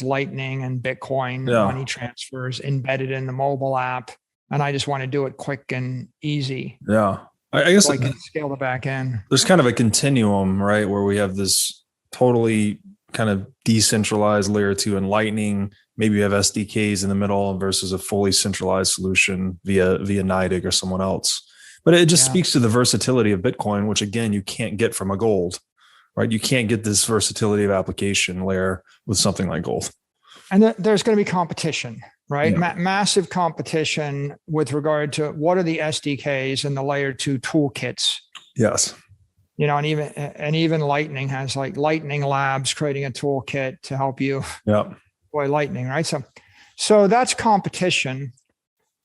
Lightning and Bitcoin money transfers embedded in the mobile app. And I just want to do it quick and easy. Yeah. I guess so I can scale the back end. There's kind of a continuum, right? Where we have this totally kind of decentralized layer 2 and Lightning. Maybe you have SDKs in the middle versus a fully centralized solution via NIDIG or someone else. But it just speaks to the versatility of Bitcoin, which again, you can't get from a gold, right? You can't get this versatility of application layer with something like gold. And there's going to be competition, right? Yeah. Massive competition with regard to what are the SDKs and the layer 2 toolkits. Yes. And even Lightning has like Lightning Labs creating a toolkit to help you deploy Lightning, right? So that's competition.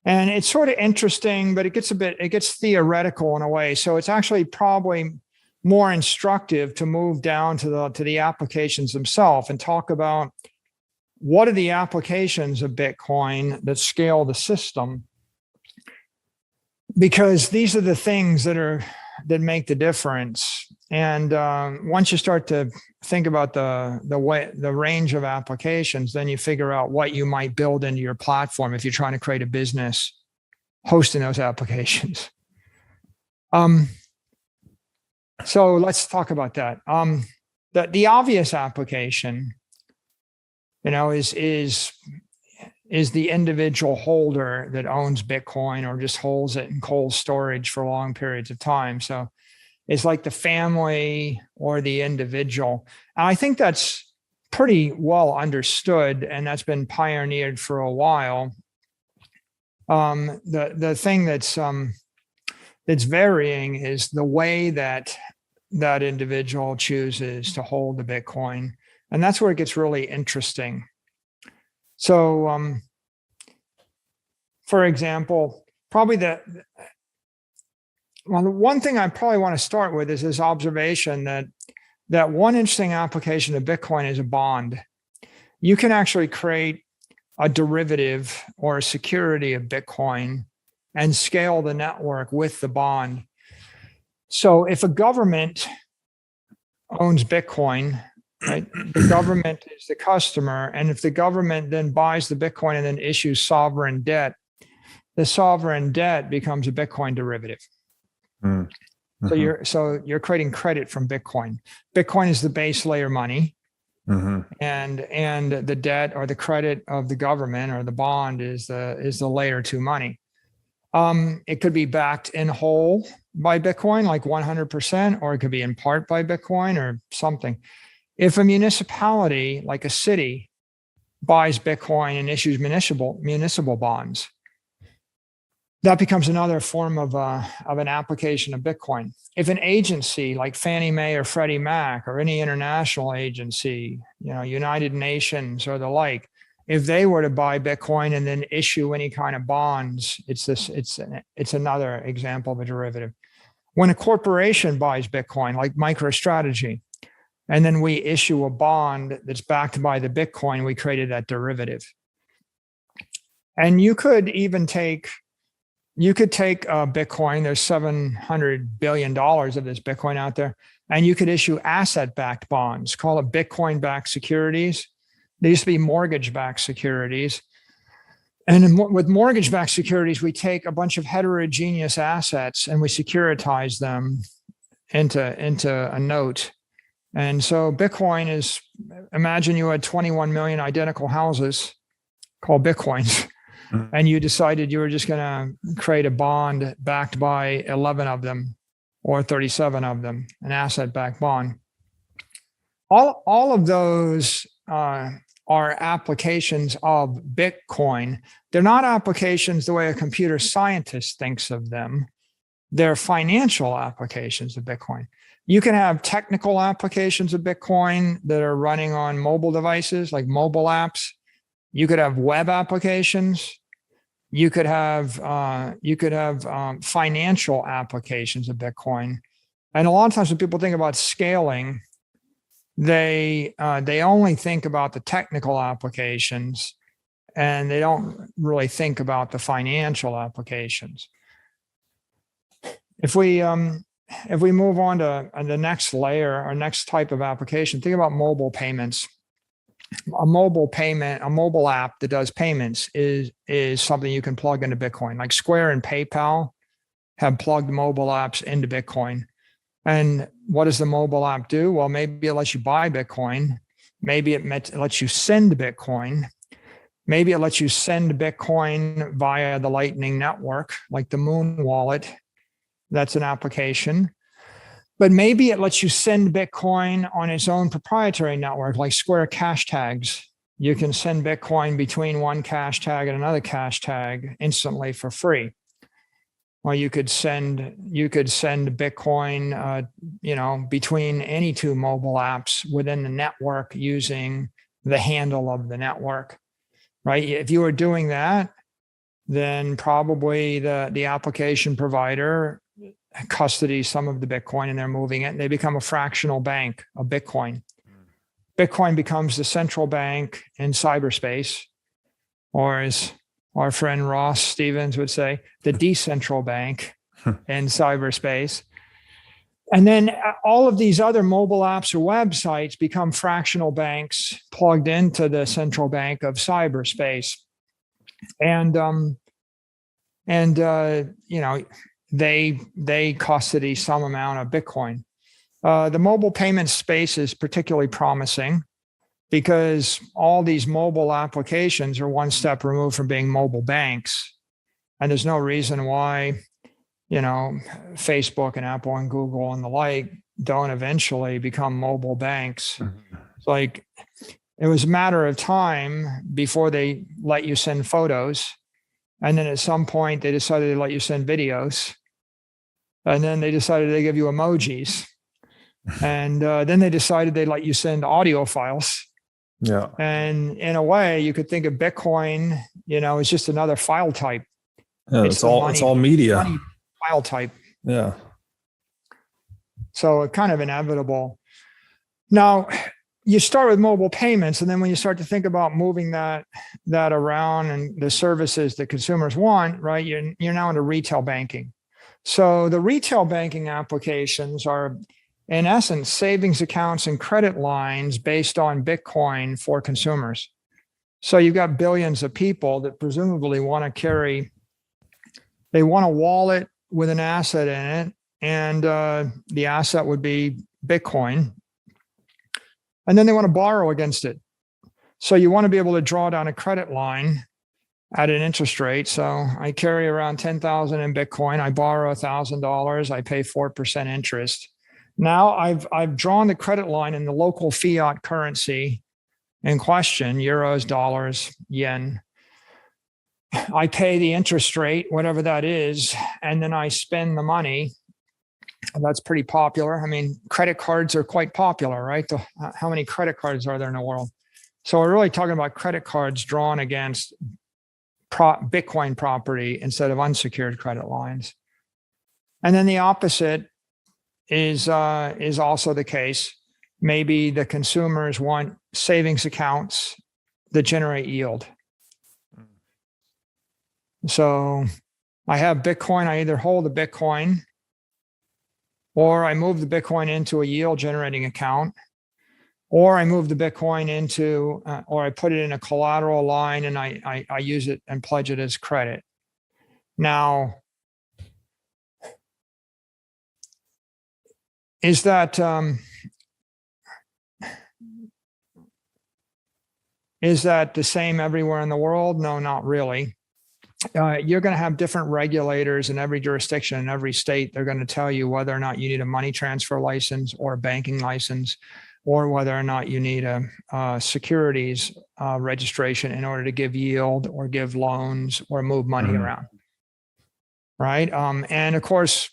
And it's sort of interesting, but it gets theoretical in a way. So it's actually probably more instructive to move down to the applications themselves and talk about what are the applications of Bitcoin that scale the system, because these are the things that make the difference. And once you start to think about the range of applications, then you figure out what you might build into your platform if you're trying to create a business hosting those applications. So let's talk about that. The obvious application, is the individual holder that owns Bitcoin or just holds it in cold storage for long periods of time. So it's like the family or the individual. And I think that's pretty well understood, and that's been pioneered for a while. The thing that's varying is the way that individual chooses to hold the Bitcoin. And that's where it gets really interesting. So, for example, probably the one thing I probably want to start with is this observation that one interesting application of Bitcoin is a bond. You can actually create a derivative or a security of Bitcoin and scale the network with the bond. So if a government owns Bitcoin, right, the government is the customer. And if the government then buys the Bitcoin and then issues sovereign debt, the sovereign debt becomes a Bitcoin derivative. Mm-hmm. So you're creating credit from Bitcoin. Bitcoin is the base layer money. Mm-hmm. And the debt or the credit of the government or the bond is the layer 2 money. It could be backed in whole by Bitcoin, like 100%, or it could be in part by Bitcoin or something. If a municipality, like a city, buys Bitcoin and issues municipal bonds, that becomes another form of an application of Bitcoin. If an agency like Fannie Mae or Freddie Mac or any international agency, United Nations or the like, if they were to buy Bitcoin and then issue any kind of bonds, it's another example of a derivative. When a corporation buys Bitcoin, like MicroStrategy, and then we issue a bond that's backed by the Bitcoin, we created that derivative. And you could even take Bitcoin, there's $700 billion of this Bitcoin out there, and you could issue asset-backed bonds, call it Bitcoin-backed securities. They used to be mortgage-backed securities. And with mortgage-backed securities, we take a bunch of heterogeneous assets and we securitize them into a note. And so Bitcoin is, imagine you had 21 million identical houses called Bitcoins, and you decided you were just going to create a bond backed by 11 of them or 37 of them, an asset-backed bond. All of those are applications of Bitcoin. They're not applications the way a computer scientist thinks of them. They're financial applications of Bitcoin. You can have technical applications of Bitcoin that are running on mobile devices, like mobile apps. You could have web applications. You could have financial applications of Bitcoin. And a lot of times when people think about scaling, they only think about the technical applications, and they don't really think about the financial applications. If we move on to the next layer, our next type of application, think about mobile payments. A mobile app that does payments is something you can plug into Bitcoin. Like Square and PayPal have plugged mobile apps into Bitcoin. And what does the mobile app do? Well, maybe it lets you buy Bitcoin. Maybe it lets you send Bitcoin. Maybe it lets you send Bitcoin via the Lightning Network, like the Moon Wallet. That's an application. But maybe it lets you send Bitcoin on its own proprietary network, like Square cash tags. You can send Bitcoin between one cash tag and another cash tag instantly for free. Or you could send Bitcoin, between any two mobile apps within the network using the handle of the network, right? If you were doing that, then probably the application provider custodies some of the Bitcoin and they're moving it, and they become a fractional bank of Bitcoin. Bitcoin becomes the central bank in cyberspace, or as our friend Ross Stevens would say, the decentral bank in cyberspace. And then all of these other mobile apps or websites become fractional banks plugged into the central bank of cyberspace. And they custody some amount of Bitcoin. The mobile payment space is particularly promising because all these mobile applications are one step removed from being mobile banks. And there's no reason why, Facebook and Apple and Google and the like don't eventually become mobile banks. It's like it was a matter of time before they let you send photos. And then at some point they decided to let you send videos. And then they decided they give you emojis. And then they decided they let you send audio files. Yeah. And in a way, you could think of Bitcoin, as just another file type. Yeah, it's all media. Money file type. Yeah. So kind of inevitable. Now, you start with mobile payments, and then when you start to think about moving that around and the services that consumers want, right? You're now into retail banking. So the retail banking applications are, in essence, savings accounts and credit lines based on Bitcoin for consumers. So you've got billions of people that presumably want a wallet with an asset in it, and the asset would be Bitcoin. And then they want to borrow against it. So you want to be able to draw down a credit line at an interest rate. So I carry around 10,000 in Bitcoin. I borrow $1,000. I pay 4% interest. Now I've drawn the credit line in the local fiat currency in question, euros, dollars, yen. I pay the interest rate, whatever that is, and then I spend the money. And that's pretty popular. I mean, credit cards are quite popular, right? How many credit cards are there in the world? So we're really talking about credit cards drawn against Bitcoin property instead of unsecured credit lines. And then the opposite is also the case. Maybe the consumers want savings accounts that generate yield. So I have Bitcoin. I either hold the Bitcoin, or I move the Bitcoin into a yield generating account, or I move the Bitcoin into, or I put it in a collateral line and I use it and pledge it as credit. Now, is that the same everywhere in the world? No, not really. You're going to have different regulators in every jurisdiction, in every state. They're going to tell you whether or not you need a money transfer license or a banking license, or whether or not you need a securities registration in order to give yield or give loans or move money around. Right. And of course,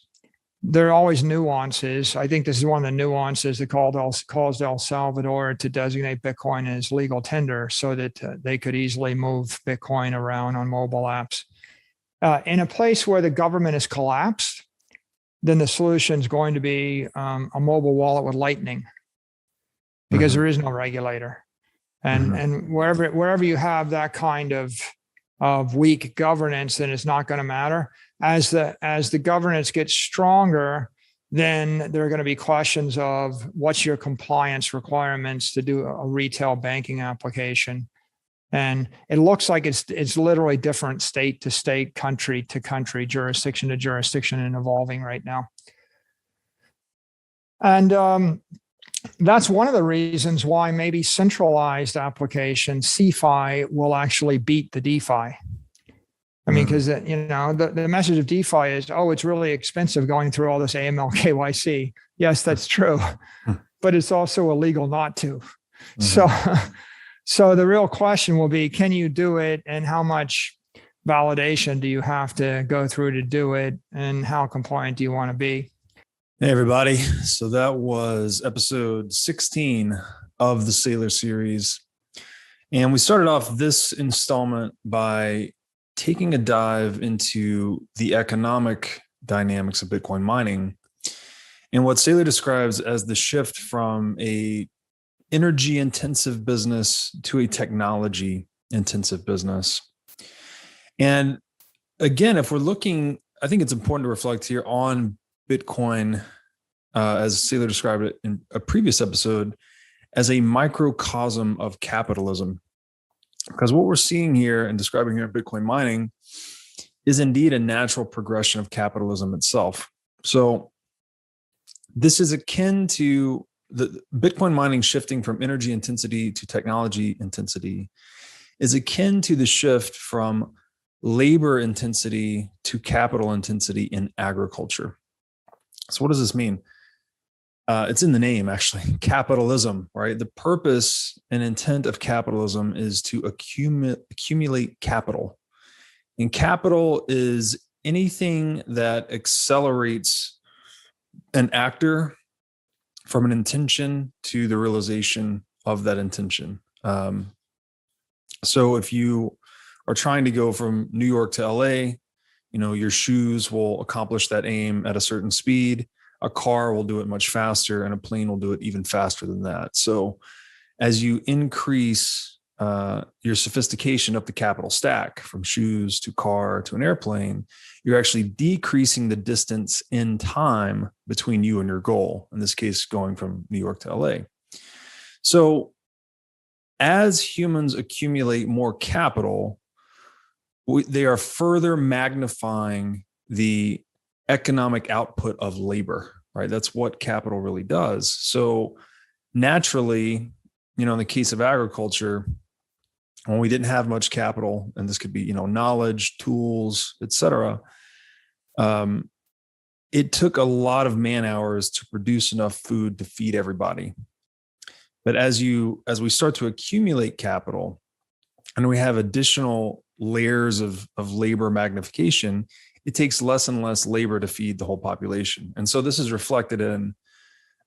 there are always nuances. I think this is one of the nuances that caused El Salvador to designate Bitcoin as legal tender so that they could easily move Bitcoin around on mobile apps. In a place where the government has collapsed, then the solution is going to be a mobile wallet with Lightning, because there is no regulator. And wherever you have that kind of weak governance, then it's not going to matter. As the governance gets stronger, then there are going to be questions of what's your compliance requirements to do a retail banking application. And it looks like it's literally different state to state, country to country, jurisdiction to jurisdiction, and evolving right now. And that's one of the reasons why maybe centralized applications, CeFi, will actually beat the DeFi. I mean, because the message of DeFi is, oh, it's really expensive going through all this AML KYC. Yes, that's true, but it's also illegal not to. So the real question will be, can you do it, and how much validation do you have to go through to do it, and how compliant do you want to be? Hey, everybody. So that was episode 16 of the Saylor Series. And we started off this installment by taking a dive into the economic dynamics of Bitcoin mining and what Saylor describes as the shift from a energy intensive business to a technology intensive business. And again, if we're looking, I think it's important to reflect here on Bitcoin, as Saylor described it in a previous episode, as a microcosm of capitalism. Because what we're seeing here and describing here in Bitcoin mining is indeed a natural progression of capitalism itself. So this is akin to the Bitcoin mining shifting from energy intensity to technology intensity is akin to the shift from labor intensity to capital intensity in agriculture. So what does this mean? It's in the name, actually, capitalism, right? The purpose and intent of capitalism is to accumulate capital. And capital is anything that accelerates an actor from an intention to the realization of that intention. So if you are trying to go from New York to LA, your shoes will accomplish that aim at a certain speed. A car will do it much faster, and a plane will do it even faster than that. So as you increase your sophistication up the capital stack from shoes to car to an airplane, you're actually decreasing the distance in time between you and your goal, in this case, going from New York to LA. So as humans accumulate more capital, they are further magnifying the economic output of labor, right? That's what capital really does. So naturally, in the case of agriculture, when we didn't have much capital, and this could be, knowledge, tools, et cetera, it took a lot of man hours to produce enough food to feed everybody. But as we start to accumulate capital and we have additional layers of labor magnification, it takes less and less labor to feed the whole population. And so this is reflected in,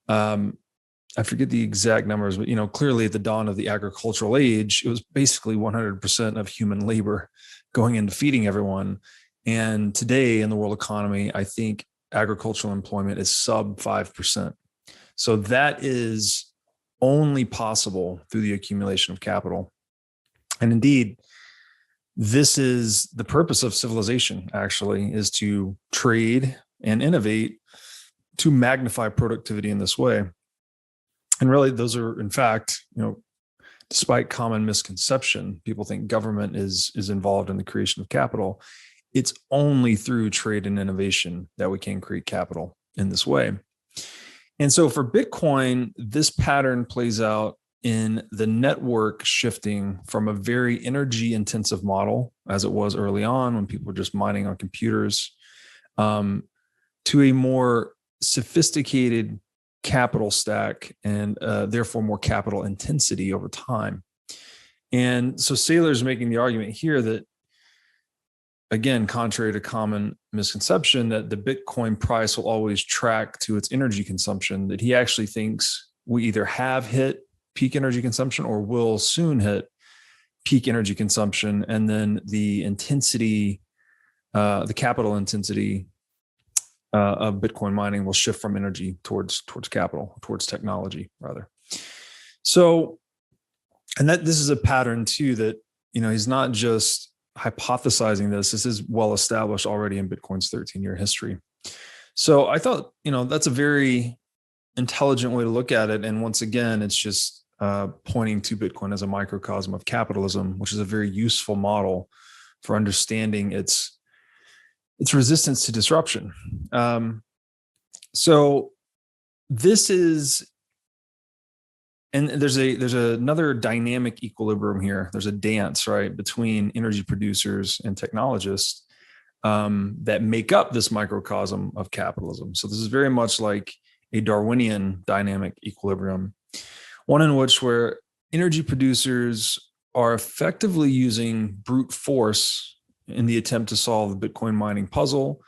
I forget the exact numbers, but, clearly at the dawn of the agricultural age, it was basically 100% of human labor going into feeding everyone. And today in the world economy, I think agricultural employment is sub 5%. So that is only possible through the accumulation of capital. And indeed, this is the purpose of civilization, actually, is to trade and innovate to magnify productivity in this way. And really, those are, in fact, despite common misconception, people think government is involved in the creation of capital. It's only through trade and innovation that we can create capital in this way. And so for Bitcoin, this pattern plays out in the network shifting from a very energy intensive model, as it was early on when people were just mining on computers, to a more sophisticated capital stack and therefore more capital intensity over time. And so Saylor's making the argument here that, again, contrary to common misconception, that the Bitcoin price will always track to its energy consumption, that he actually thinks we either have hit peak energy consumption or will soon hit peak energy consumption. And then the intensity, the capital intensity of Bitcoin mining will shift from energy towards capital, towards technology rather. So, and this is a pattern too, that, he's not just hypothesizing this is well established already in Bitcoin's 13-year history. So I thought, that's a very intelligent way to look at it. And once again, it's just pointing to Bitcoin as a microcosm of capitalism, which is a very useful model for understanding its resistance to disruption. So this is, and there's another dynamic equilibrium here. There's a dance, right, between energy producers and technologists that make up this microcosm of capitalism. So this is very much like a Darwinian dynamic equilibrium, one in which where energy producers are effectively using brute force in the attempt to solve the Bitcoin mining puzzle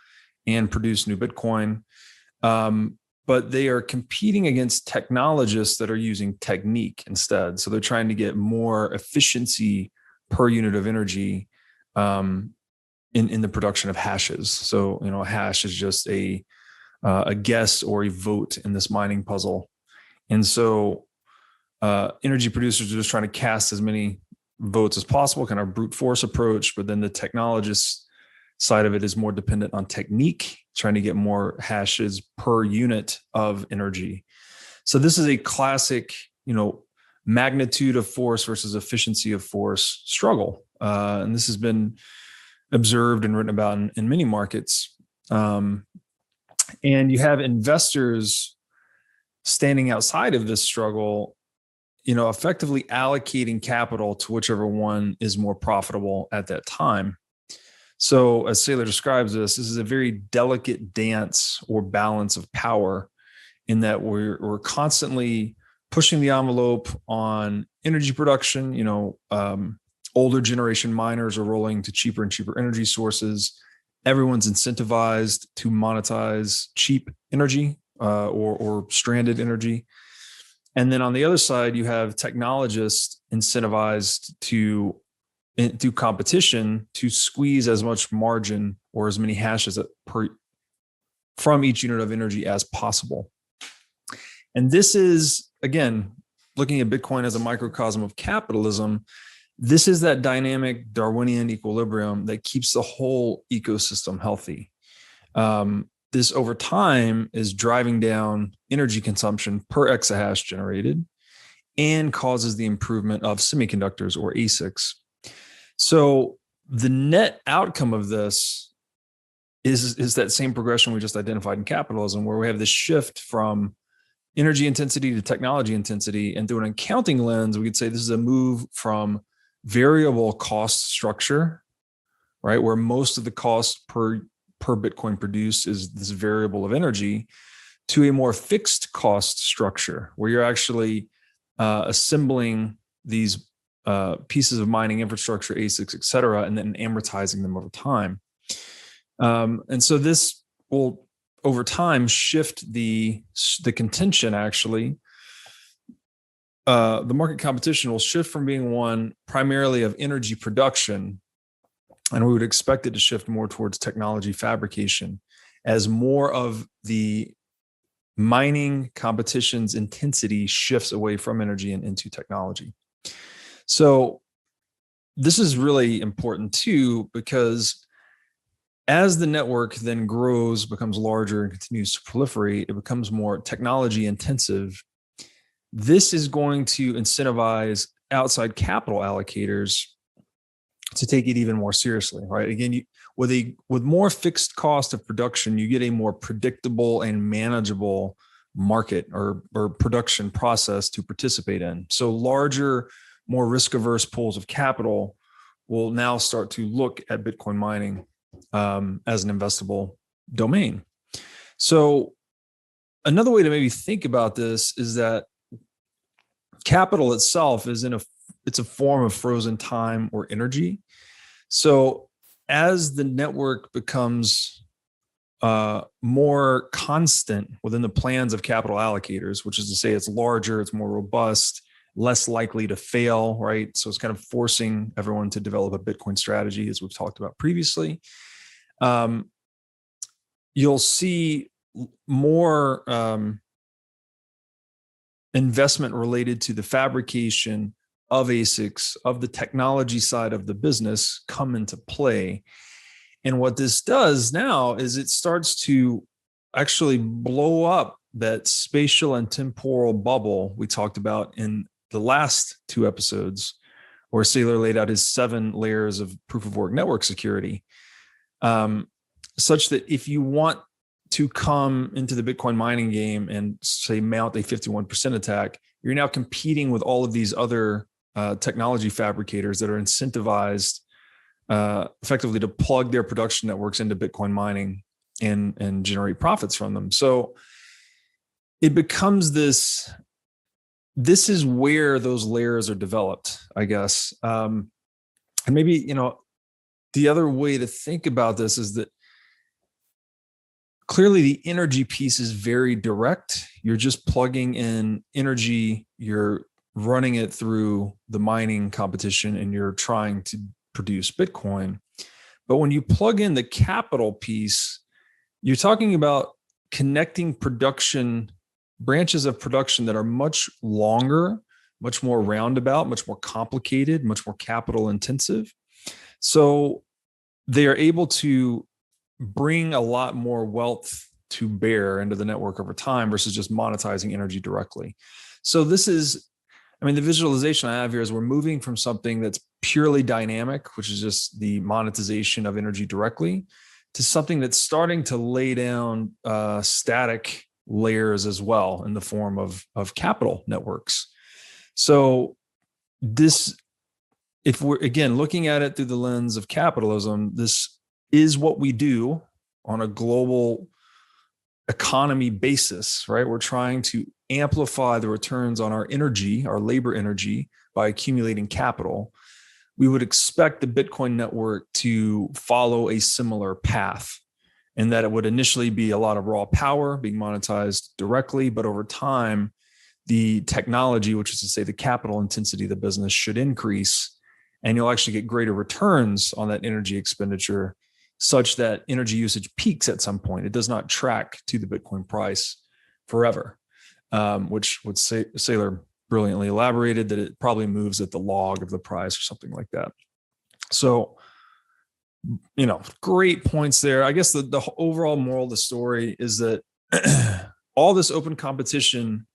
and produce new Bitcoin. But they are competing against technologists that are using technique instead. So they're trying to get more efficiency per unit of energy in the production of hashes. So, a hash is just a guess or a vote in this mining puzzle. And so energy producers are just trying to cast as many votes as possible, kind of brute force approach. But then the technologists side of it is more dependent on technique, trying to get more hashes per unit of energy. So this is a classic, magnitude of force versus efficiency of force struggle. And this has been observed and written about in many markets. And you have investors standing outside of this struggle, effectively allocating capital to whichever one is more profitable at that time. So as Saylor describes this is a very delicate dance or balance of power in that we're constantly pushing the envelope on energy production. Older generation miners are rolling to cheaper and cheaper energy sources. Everyone's incentivized to monetize cheap energy or stranded energy. And then on the other side, you have technologists incentivized through competition to squeeze as much margin or as many hashes from each unit of energy as possible. And this is, again, looking at Bitcoin as a microcosm of capitalism, this is that dynamic Darwinian equilibrium that keeps the whole ecosystem healthy. This over time is driving down energy consumption per exahash generated and causes the improvement of semiconductors or ASICs. So the net outcome of this is that same progression we just identified in capitalism, where we have this shift from energy intensity to technology intensity. And through an accounting lens, we could say this is a move from variable cost structure, right, where most of the cost per Bitcoin produced is this variable of energy, to a more fixed cost structure, where you're actually assembling these pieces of mining infrastructure, ASICs, et cetera, and then amortizing them over time. And so this will, over time, shift the contention, actually. The market competition will shift from being one primarily of energy production, and we would expect it to shift more towards technology fabrication as more of the mining competition's intensity shifts away from energy and into technology. So this is really important too, because as the network then grows, becomes larger, and continues to proliferate, it becomes more technology intensive. This is going to incentivize outside capital allocators to take it even more seriously, right? Again, with more fixed cost of production, you get a more predictable and manageable market or production process to participate in. So larger, more risk-averse pools of capital will now start to look at Bitcoin mining as an investable domain. So another way to maybe think about this is that capital itself is it's a form of frozen time or energy. So as the network becomes more constant within the plans of capital allocators, which is to say it's larger, it's more robust, less likely to fail, right? So it's kind of forcing everyone to develop a Bitcoin strategy, as we've talked about previously. You'll see more investment related to the fabrication of ASICs, of the technology side of the business come into play. And what this does now is it starts to actually blow up that spatial and temporal bubble we talked about in the last two episodes, where Saylor laid out his 7 layers of proof of work network security, such that if you want to come into the Bitcoin mining game and say mount a 51% attack, you're now competing with all of these other technology fabricators that are incentivized effectively to plug their production networks into Bitcoin mining and generate profits from them. So it becomes this is where those layers are developed, I guess. And maybe, the other way to think about this is that clearly the energy piece is very direct. You're just plugging in energy, you're running it through the mining competition, and you're trying to produce Bitcoin. But when you plug in the capital piece, you're talking about connecting production, branches of production that are much longer, much more roundabout, much more complicated, much more capital intensive. So they are able to bring a lot more wealth to bear into the network over time versus just monetizing energy directly. So this is, the visualization I have here is we're moving from something that's purely dynamic, which is just the monetization of energy directly, to something that's starting to lay down static layers as well in the form of capital networks. So this, if we're again looking at it through the lens of capitalism, this is what we do on a global economy basis, right? We're trying to amplify the returns on our energy, our labor energy, by accumulating capital. We would expect the Bitcoin network to follow a similar path, and that it would initially be a lot of raw power being monetized directly, but over time, the technology, which is to say the capital intensity of the business, should increase, and you'll actually get greater returns on that energy expenditure, such that energy usage peaks at some point. It does not track to the Bitcoin price forever, which would say Saylor brilliantly elaborated that it probably moves at the log of the price or something like that. So, great points there. I guess the overall moral of the story is that all this open competition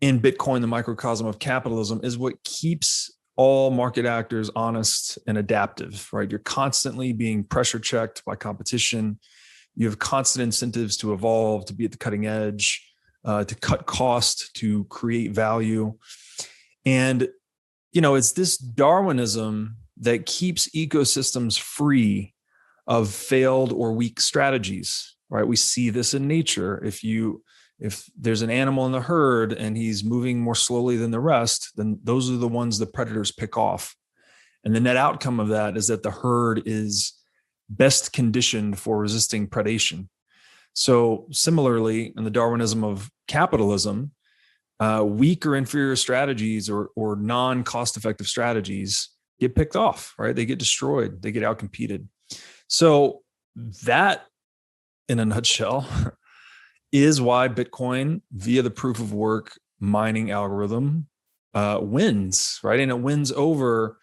in Bitcoin, the microcosm of capitalism, is what keeps all market actors honest and adaptive, right? You're constantly being pressure checked by competition. You have constant incentives to evolve, to be at the cutting edge, to cut cost, to create value. And, it's this Darwinism that keeps ecosystems free of failed or weak strategies, right? We see this in nature. If there's an animal in the herd and he's moving more slowly than the rest, then those are the ones the predators pick off. And the net outcome of that is that the herd is best conditioned for resisting predation. So similarly, in the Darwinism of capitalism, weak or inferior strategies or non-cost-effective strategies get picked off, right? They get destroyed, they get outcompeted. So that, in a nutshell, is why Bitcoin, via the proof of work mining algorithm, wins, right? And it wins over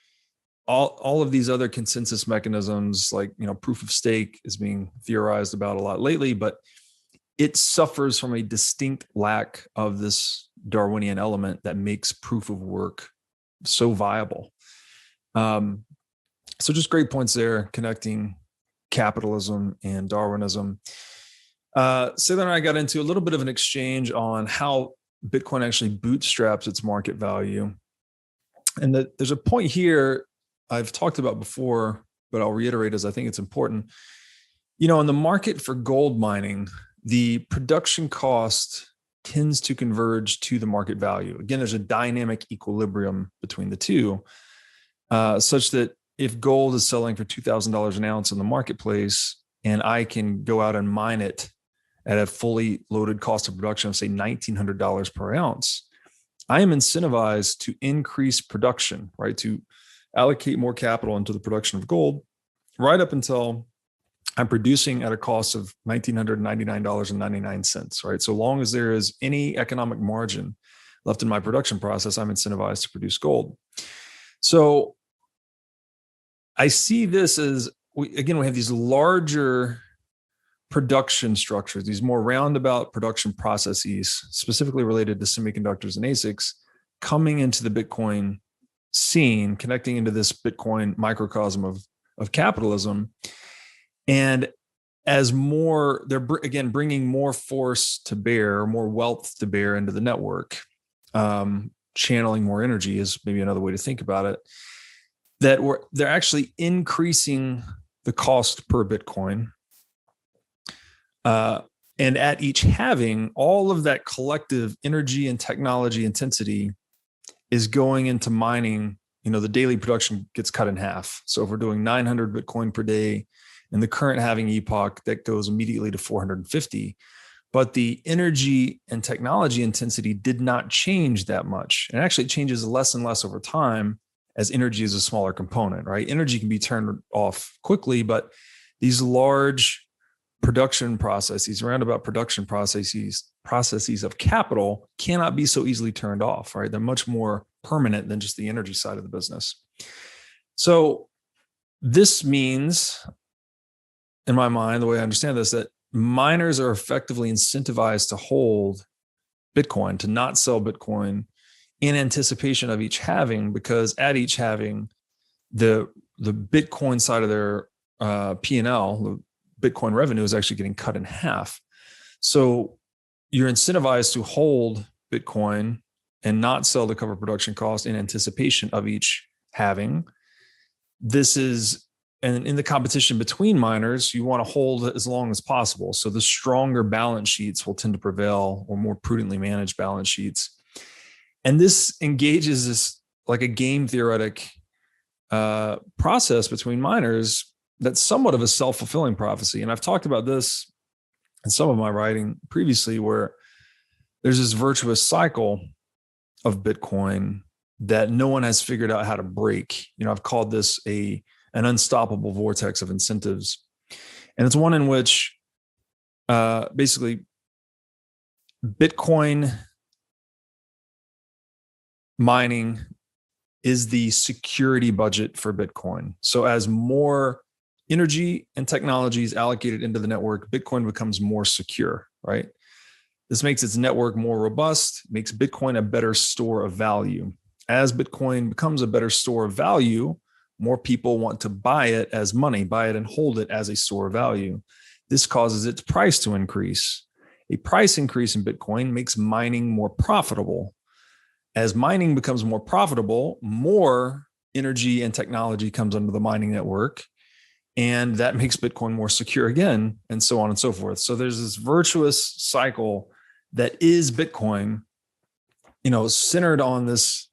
all of these other consensus mechanisms, like proof of stake is being theorized about a lot lately, but it suffers from a distinct lack of this Darwinian element that makes proof of work so viable. So just great points there, connecting capitalism and Darwinism. Saylor and I got into a little bit of an exchange on how Bitcoin actually bootstraps its market value. And there's a point here I've talked about before, but I'll reiterate as I think it's important. In the market for gold mining, the production cost tends to converge to the market value. Again, there's a dynamic equilibrium between the two, such that if gold is selling for $2,000 an ounce in the marketplace, and I can go out and mine it at a fully loaded cost of production of, say, $1,900 per ounce, I am incentivized to increase production, right? To allocate more capital into the production of gold, right up until I'm producing at a cost of $1,999.99, right? So long as there is any economic margin left in my production process, I'm incentivized to produce gold. So I see this as, we have these larger production structures, these more roundabout production processes, specifically related to semiconductors and ASICs, coming into the Bitcoin scene, connecting into this Bitcoin microcosm of capitalism. And as more, they're again bringing more force to bear, more wealth to bear into the network, channeling more energy is maybe another way to think about it, that they're actually increasing the cost per Bitcoin. And at each halving, all of that collective energy and technology intensity is going into mining. The daily production gets cut in half. So if we're doing 900 Bitcoin per day in the current halving epoch, that goes immediately to 450. But the energy and technology intensity did not change that much. And actually it changes less and less over time as energy is a smaller component, right? Energy can be turned off quickly, but these large production processes, roundabout production processes of capital cannot be so easily turned off, right? They're much more permanent than just the energy side of the business. So this means, in my mind, the way I understand this, that miners are effectively incentivized to hold Bitcoin, to not sell Bitcoin in anticipation of each halving, because at each halving, the Bitcoin side of their P&L, the Bitcoin revenue, is actually getting cut in half. So you're incentivized to hold Bitcoin and not sell to cover production costs in anticipation of each halving. This is, and in the competition between miners, you want to hold it as long as possible. So the stronger balance sheets will tend to prevail, or more prudently managed balance sheets. And this engages this like a game theoretic process between miners that's somewhat of a self-fulfilling prophecy. And I've talked about this in some of my writing previously, where there's this virtuous cycle of Bitcoin that no one has figured out how to break. I've called this an unstoppable vortex of incentives. And it's one in which basically Bitcoin mining is the security budget for Bitcoin. So as more energy and technology is allocated into the network, Bitcoin becomes more secure, right? This makes its network more robust, makes Bitcoin a better store of value. As Bitcoin becomes a better store of value, more people want to buy it as money, buy it and hold it as a store of value. This causes its price to increase. A price increase in Bitcoin makes mining more profitable. As mining becomes more profitable, more energy and technology comes under the mining network, and that makes Bitcoin more secure again, and so on and so forth. So there's this virtuous cycle that is Bitcoin, centered on this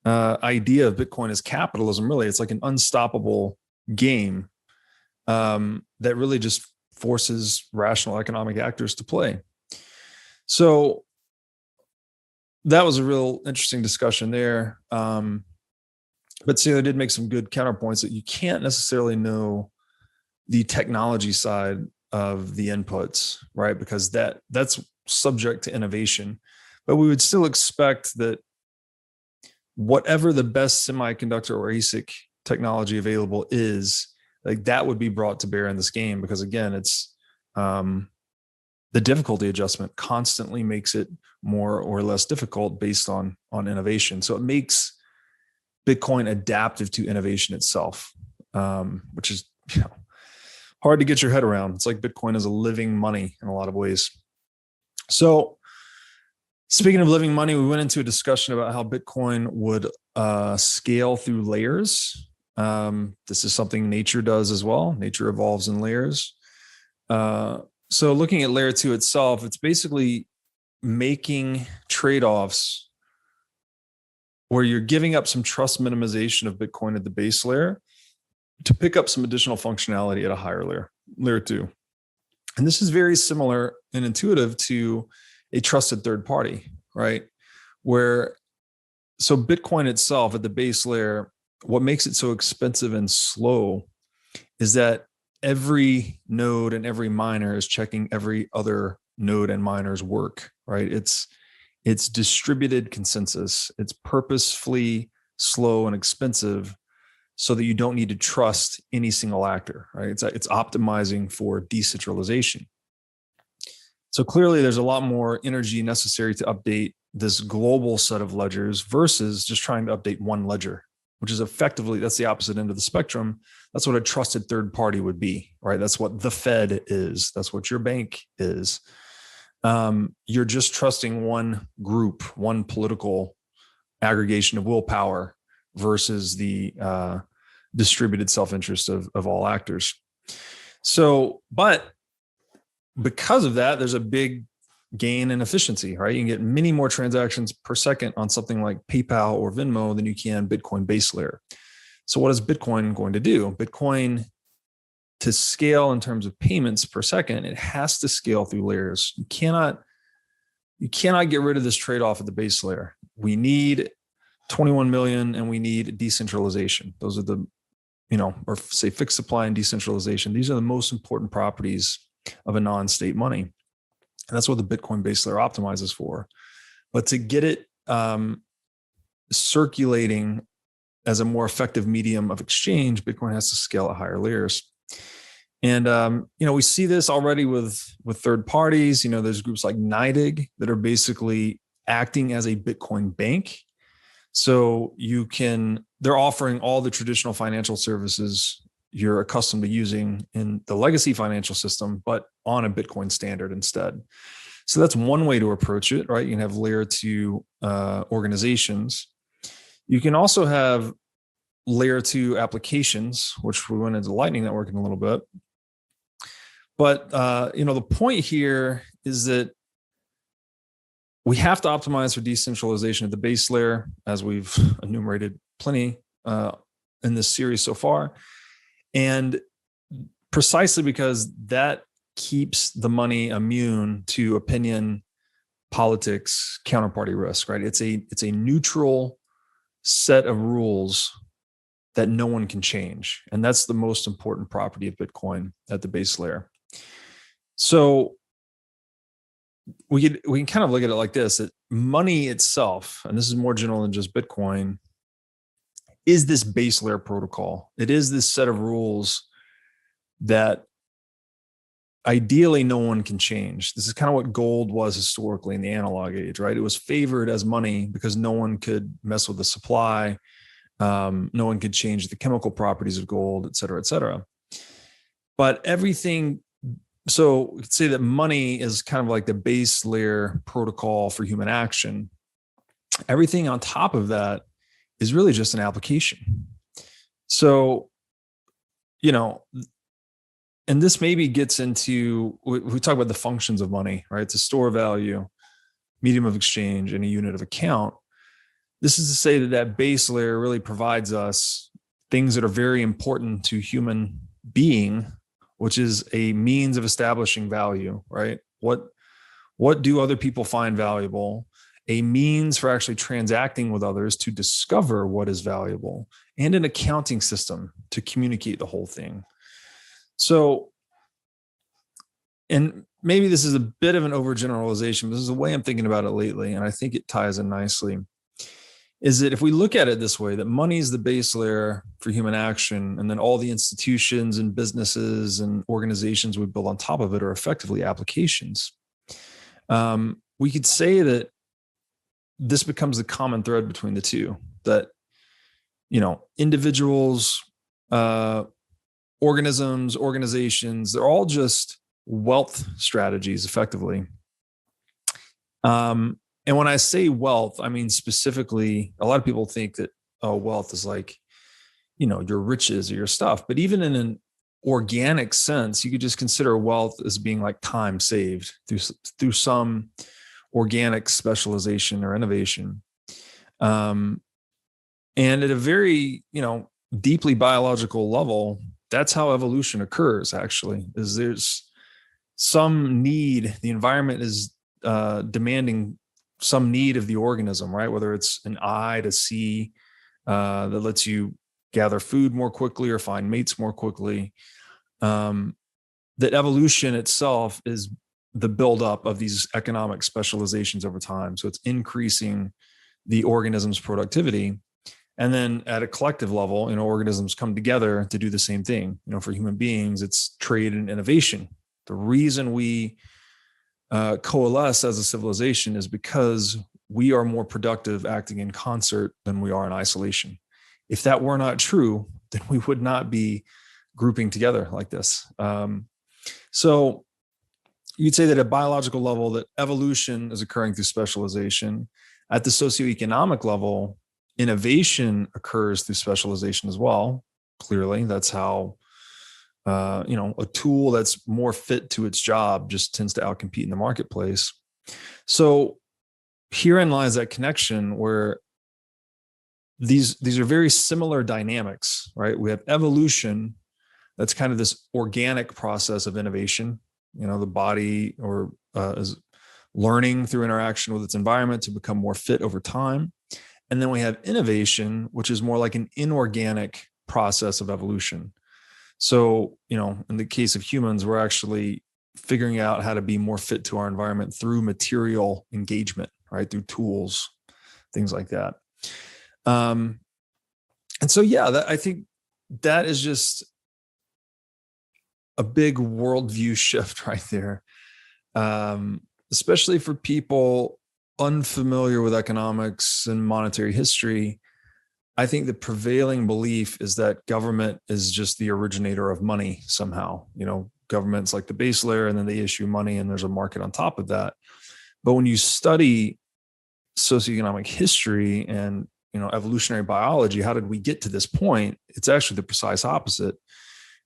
idea of Bitcoin as capitalism. Really, it's like an unstoppable game that really just forces rational economic actors to play. So that was a real interesting discussion there. But Saylor did make some good counterpoints that you can't necessarily know the technology side of the inputs, right? Because that's subject to innovation. But we would still expect that whatever the best semiconductor or ASIC technology available is, like that would be brought to bear in this game, because again, it's the difficulty adjustment constantly makes it more or less difficult based on innovation. So it makes Bitcoin adaptive to innovation itself, which is hard to get your head around. It's like Bitcoin is a living money in a lot of ways. So speaking of living money, we went into a discussion about how Bitcoin would scale through layers. This is something nature does as well. Nature evolves in layers. So looking at layer 2 itself, it's basically making trade-offs where you're giving up some trust minimization of Bitcoin at the base layer to pick up some additional functionality at a higher layer, layer 2. And this is very similar and intuitive to a trusted third party, right? So Bitcoin itself at the base layer, what makes it so expensive and slow is that every node and every miner is checking every other node and miner's work, right? It's distributed consensus. It's purposefully slow and expensive so that you don't need to trust any single actor, right? It's optimizing for decentralization. So clearly there's a lot more energy necessary to update this global set of ledgers versus just trying to update one ledger, which is effectively, that's the opposite end of the spectrum. That's what a trusted third party would be, right? That's what the Fed is. That's what your bank is. You're just trusting one group, one political aggregation of willpower versus the distributed self-interest of all actors. So, but because of that, there's a big gain in efficiency, right? You can get many more transactions per second on something like PayPal or Venmo than you can Bitcoin base layer. So what is Bitcoin going to do? Bitcoin, to scale in terms of payments per second, it has to scale through layers. You cannot get rid of this trade-off at the base layer. We need 21 million and we need decentralization. Those are the, or say fixed supply and decentralization. These are the most important properties of a non-state money. And that's what the Bitcoin base layer optimizes for. But to get it circulating as a more effective medium of exchange, Bitcoin has to scale at higher layers. And, we see this already with third parties. There's groups like NYDIG that are basically acting as a Bitcoin bank. So they're offering all the traditional financial services you're accustomed to using in the legacy financial system, but on a Bitcoin standard instead. So that's one way to approach it, right? You can have layer 2 organizations. You can also have layer 2 applications, which we went into Lightning Network in a little bit. But, the point here is that we have to optimize for decentralization at the base layer, as we've enumerated plenty in this series so far. And precisely because that keeps the money immune to opinion, politics, counterparty risk, right? It's a neutral set of rules that no one can change. And that's the most important property of Bitcoin at the base layer. So we can kind of look at it like this, that money itself, and this is more general than just Bitcoin, is this base layer protocol. It is this set of rules that ideally no one can change. This is kind of what gold was historically in the analog age, right? It was favored as money because no one could mess with the supply. No one could change the chemical properties of gold, et cetera, et cetera. But everything, so we could say that money is kind of like the base layer protocol for human action. Everything on top of that is really just an application. So, and this maybe gets into, we talk about the functions of money, right? It's a store of value, medium of exchange, and a unit of account. This is to say that base layer really provides us things that are very important to human being, which is a means of establishing value, right? What do other people find valuable? A means for actually transacting with others to discover what is valuable, and an accounting system to communicate the whole thing. So, and maybe this is a bit of an overgeneralization, but this is the way I'm thinking about it lately, and I think it ties in nicely, is that if we look at it this way, that money is the base layer for human action, and then all the institutions and businesses and organizations we build on top of it are effectively applications. We could say that this becomes the common thread between the two, that, individuals, organisms, organizations, they're all just wealth strategies effectively. And when I say wealth, I mean specifically, a lot of people think that wealth is like, your riches or your stuff. But even in an organic sense, you could just consider wealth as being like time saved through some organic specialization or innovation. And at a very, deeply biological level, that's how evolution occurs, actually, is there's some need, the environment is demanding some need of the organism, right? Whether it's an eye to see that lets you gather food more quickly or find mates more quickly. That evolution itself is the buildup of these economic specializations over time. So it's increasing the organism's productivity. And then at a collective level, organisms come together to do the same thing. For human beings, it's trade and innovation. The reason we coalesce as a civilization is because we are more productive acting in concert than we are in isolation. if that were not true, then we would not be grouping together like this. So you'd say that at a biological level, that evolution is occurring through specialization. At the socioeconomic level, innovation occurs through specialization as well. Clearly, that's how a tool that's more fit to its job just tends to outcompete in the marketplace. So herein lies that connection where these are very similar dynamics, right? We have evolution, that's kind of this organic process of innovation. The body is learning through interaction with its environment to become more fit over time. And then we have innovation, which is more like an inorganic process of evolution. So, in the case of humans, we're actually figuring out how to be more fit to our environment through material engagement, right? Through tools, things like that. And so, I think that is just a big worldview shift right there, especially for people unfamiliar with economics and monetary history. I think the prevailing belief is that government is just the originator of money somehow. Government's like the base layer, and then they issue money, and there's a market on top of that. But when you study socioeconomic history and evolutionary biology, how did we get to this point? It's actually the precise opposite.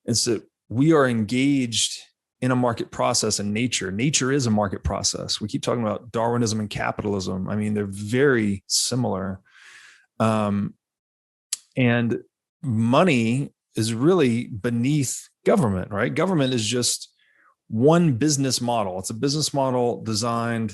It's that we are engaged in a market process in nature. Nature is a market process. We keep talking about Darwinism and capitalism. I mean, they're very similar. And money is really beneath government, right? Government is just one business model. It's a business model designed,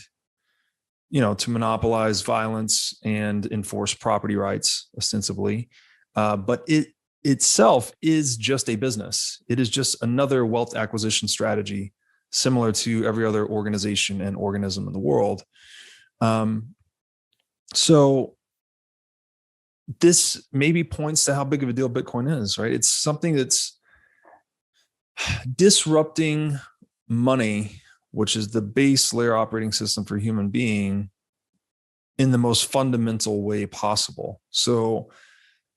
to monopolize violence and enforce property rights, ostensibly. But it itself is just a business. It is just another wealth acquisition strategy, similar to every other organization and organism in the world. So this maybe points to how big of a deal Bitcoin is, right? It's something that's disrupting money, which is the base layer operating system for human being, in the most fundamental way possible. So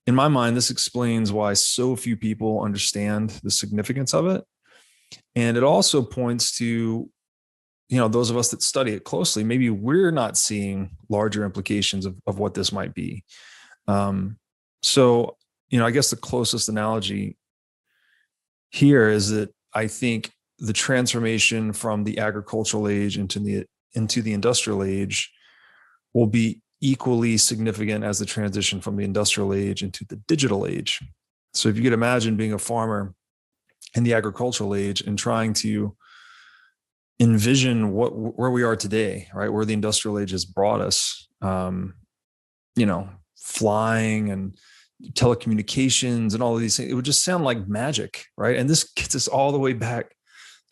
in my mind, this explains why so few people understand the significance of it. And it also points to, those of us that study it closely, maybe we're not seeing larger implications of what this might be. So, I guess the closest analogy here is that I think the transformation from the agricultural age into the industrial age will be equally significant as the transition from the industrial age into the digital age. So if you could imagine being a farmer in the agricultural age and trying to envision where we are today, right? Where the industrial age has brought us, flying and telecommunications and all of these things, it would just sound like magic, right? And this gets us all the way back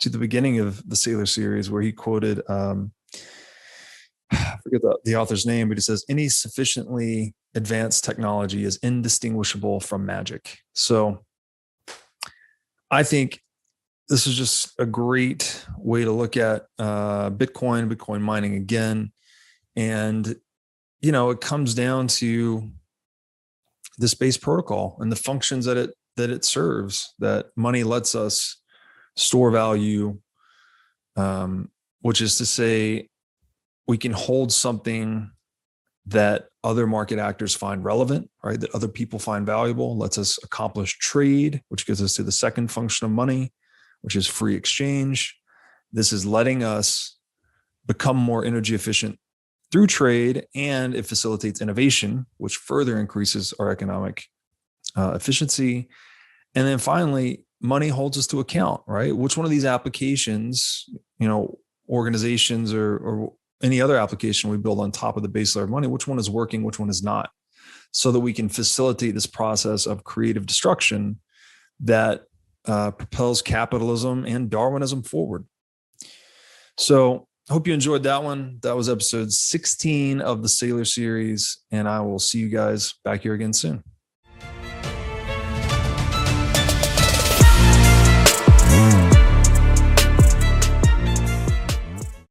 to the beginning of the Saylor series, where he quoted, I forget the author's name, but he says, any sufficiently advanced technology is indistinguishable from magic. So I think this is just a great way to look at Bitcoin mining again. And, it comes down to this base protocol and the functions that it serves, that money lets us store value, which is to say, we can hold something that other market actors find relevant, right? That other people find valuable, lets us accomplish trade, which gets us to the second function of money, which is free exchange. This is letting us become more energy efficient through trade, and it facilitates innovation, which further increases our economic efficiency. And then finally, money holds us to account, right? Which one of these applications, organizations or any other application we build on top of the base layer of money, which one is working, which one is not, so that we can facilitate this process of creative destruction that propels capitalism and Darwinism forward. So I hope you enjoyed that one. That was episode 16 of the Saylor series, and I will see you guys back here again soon.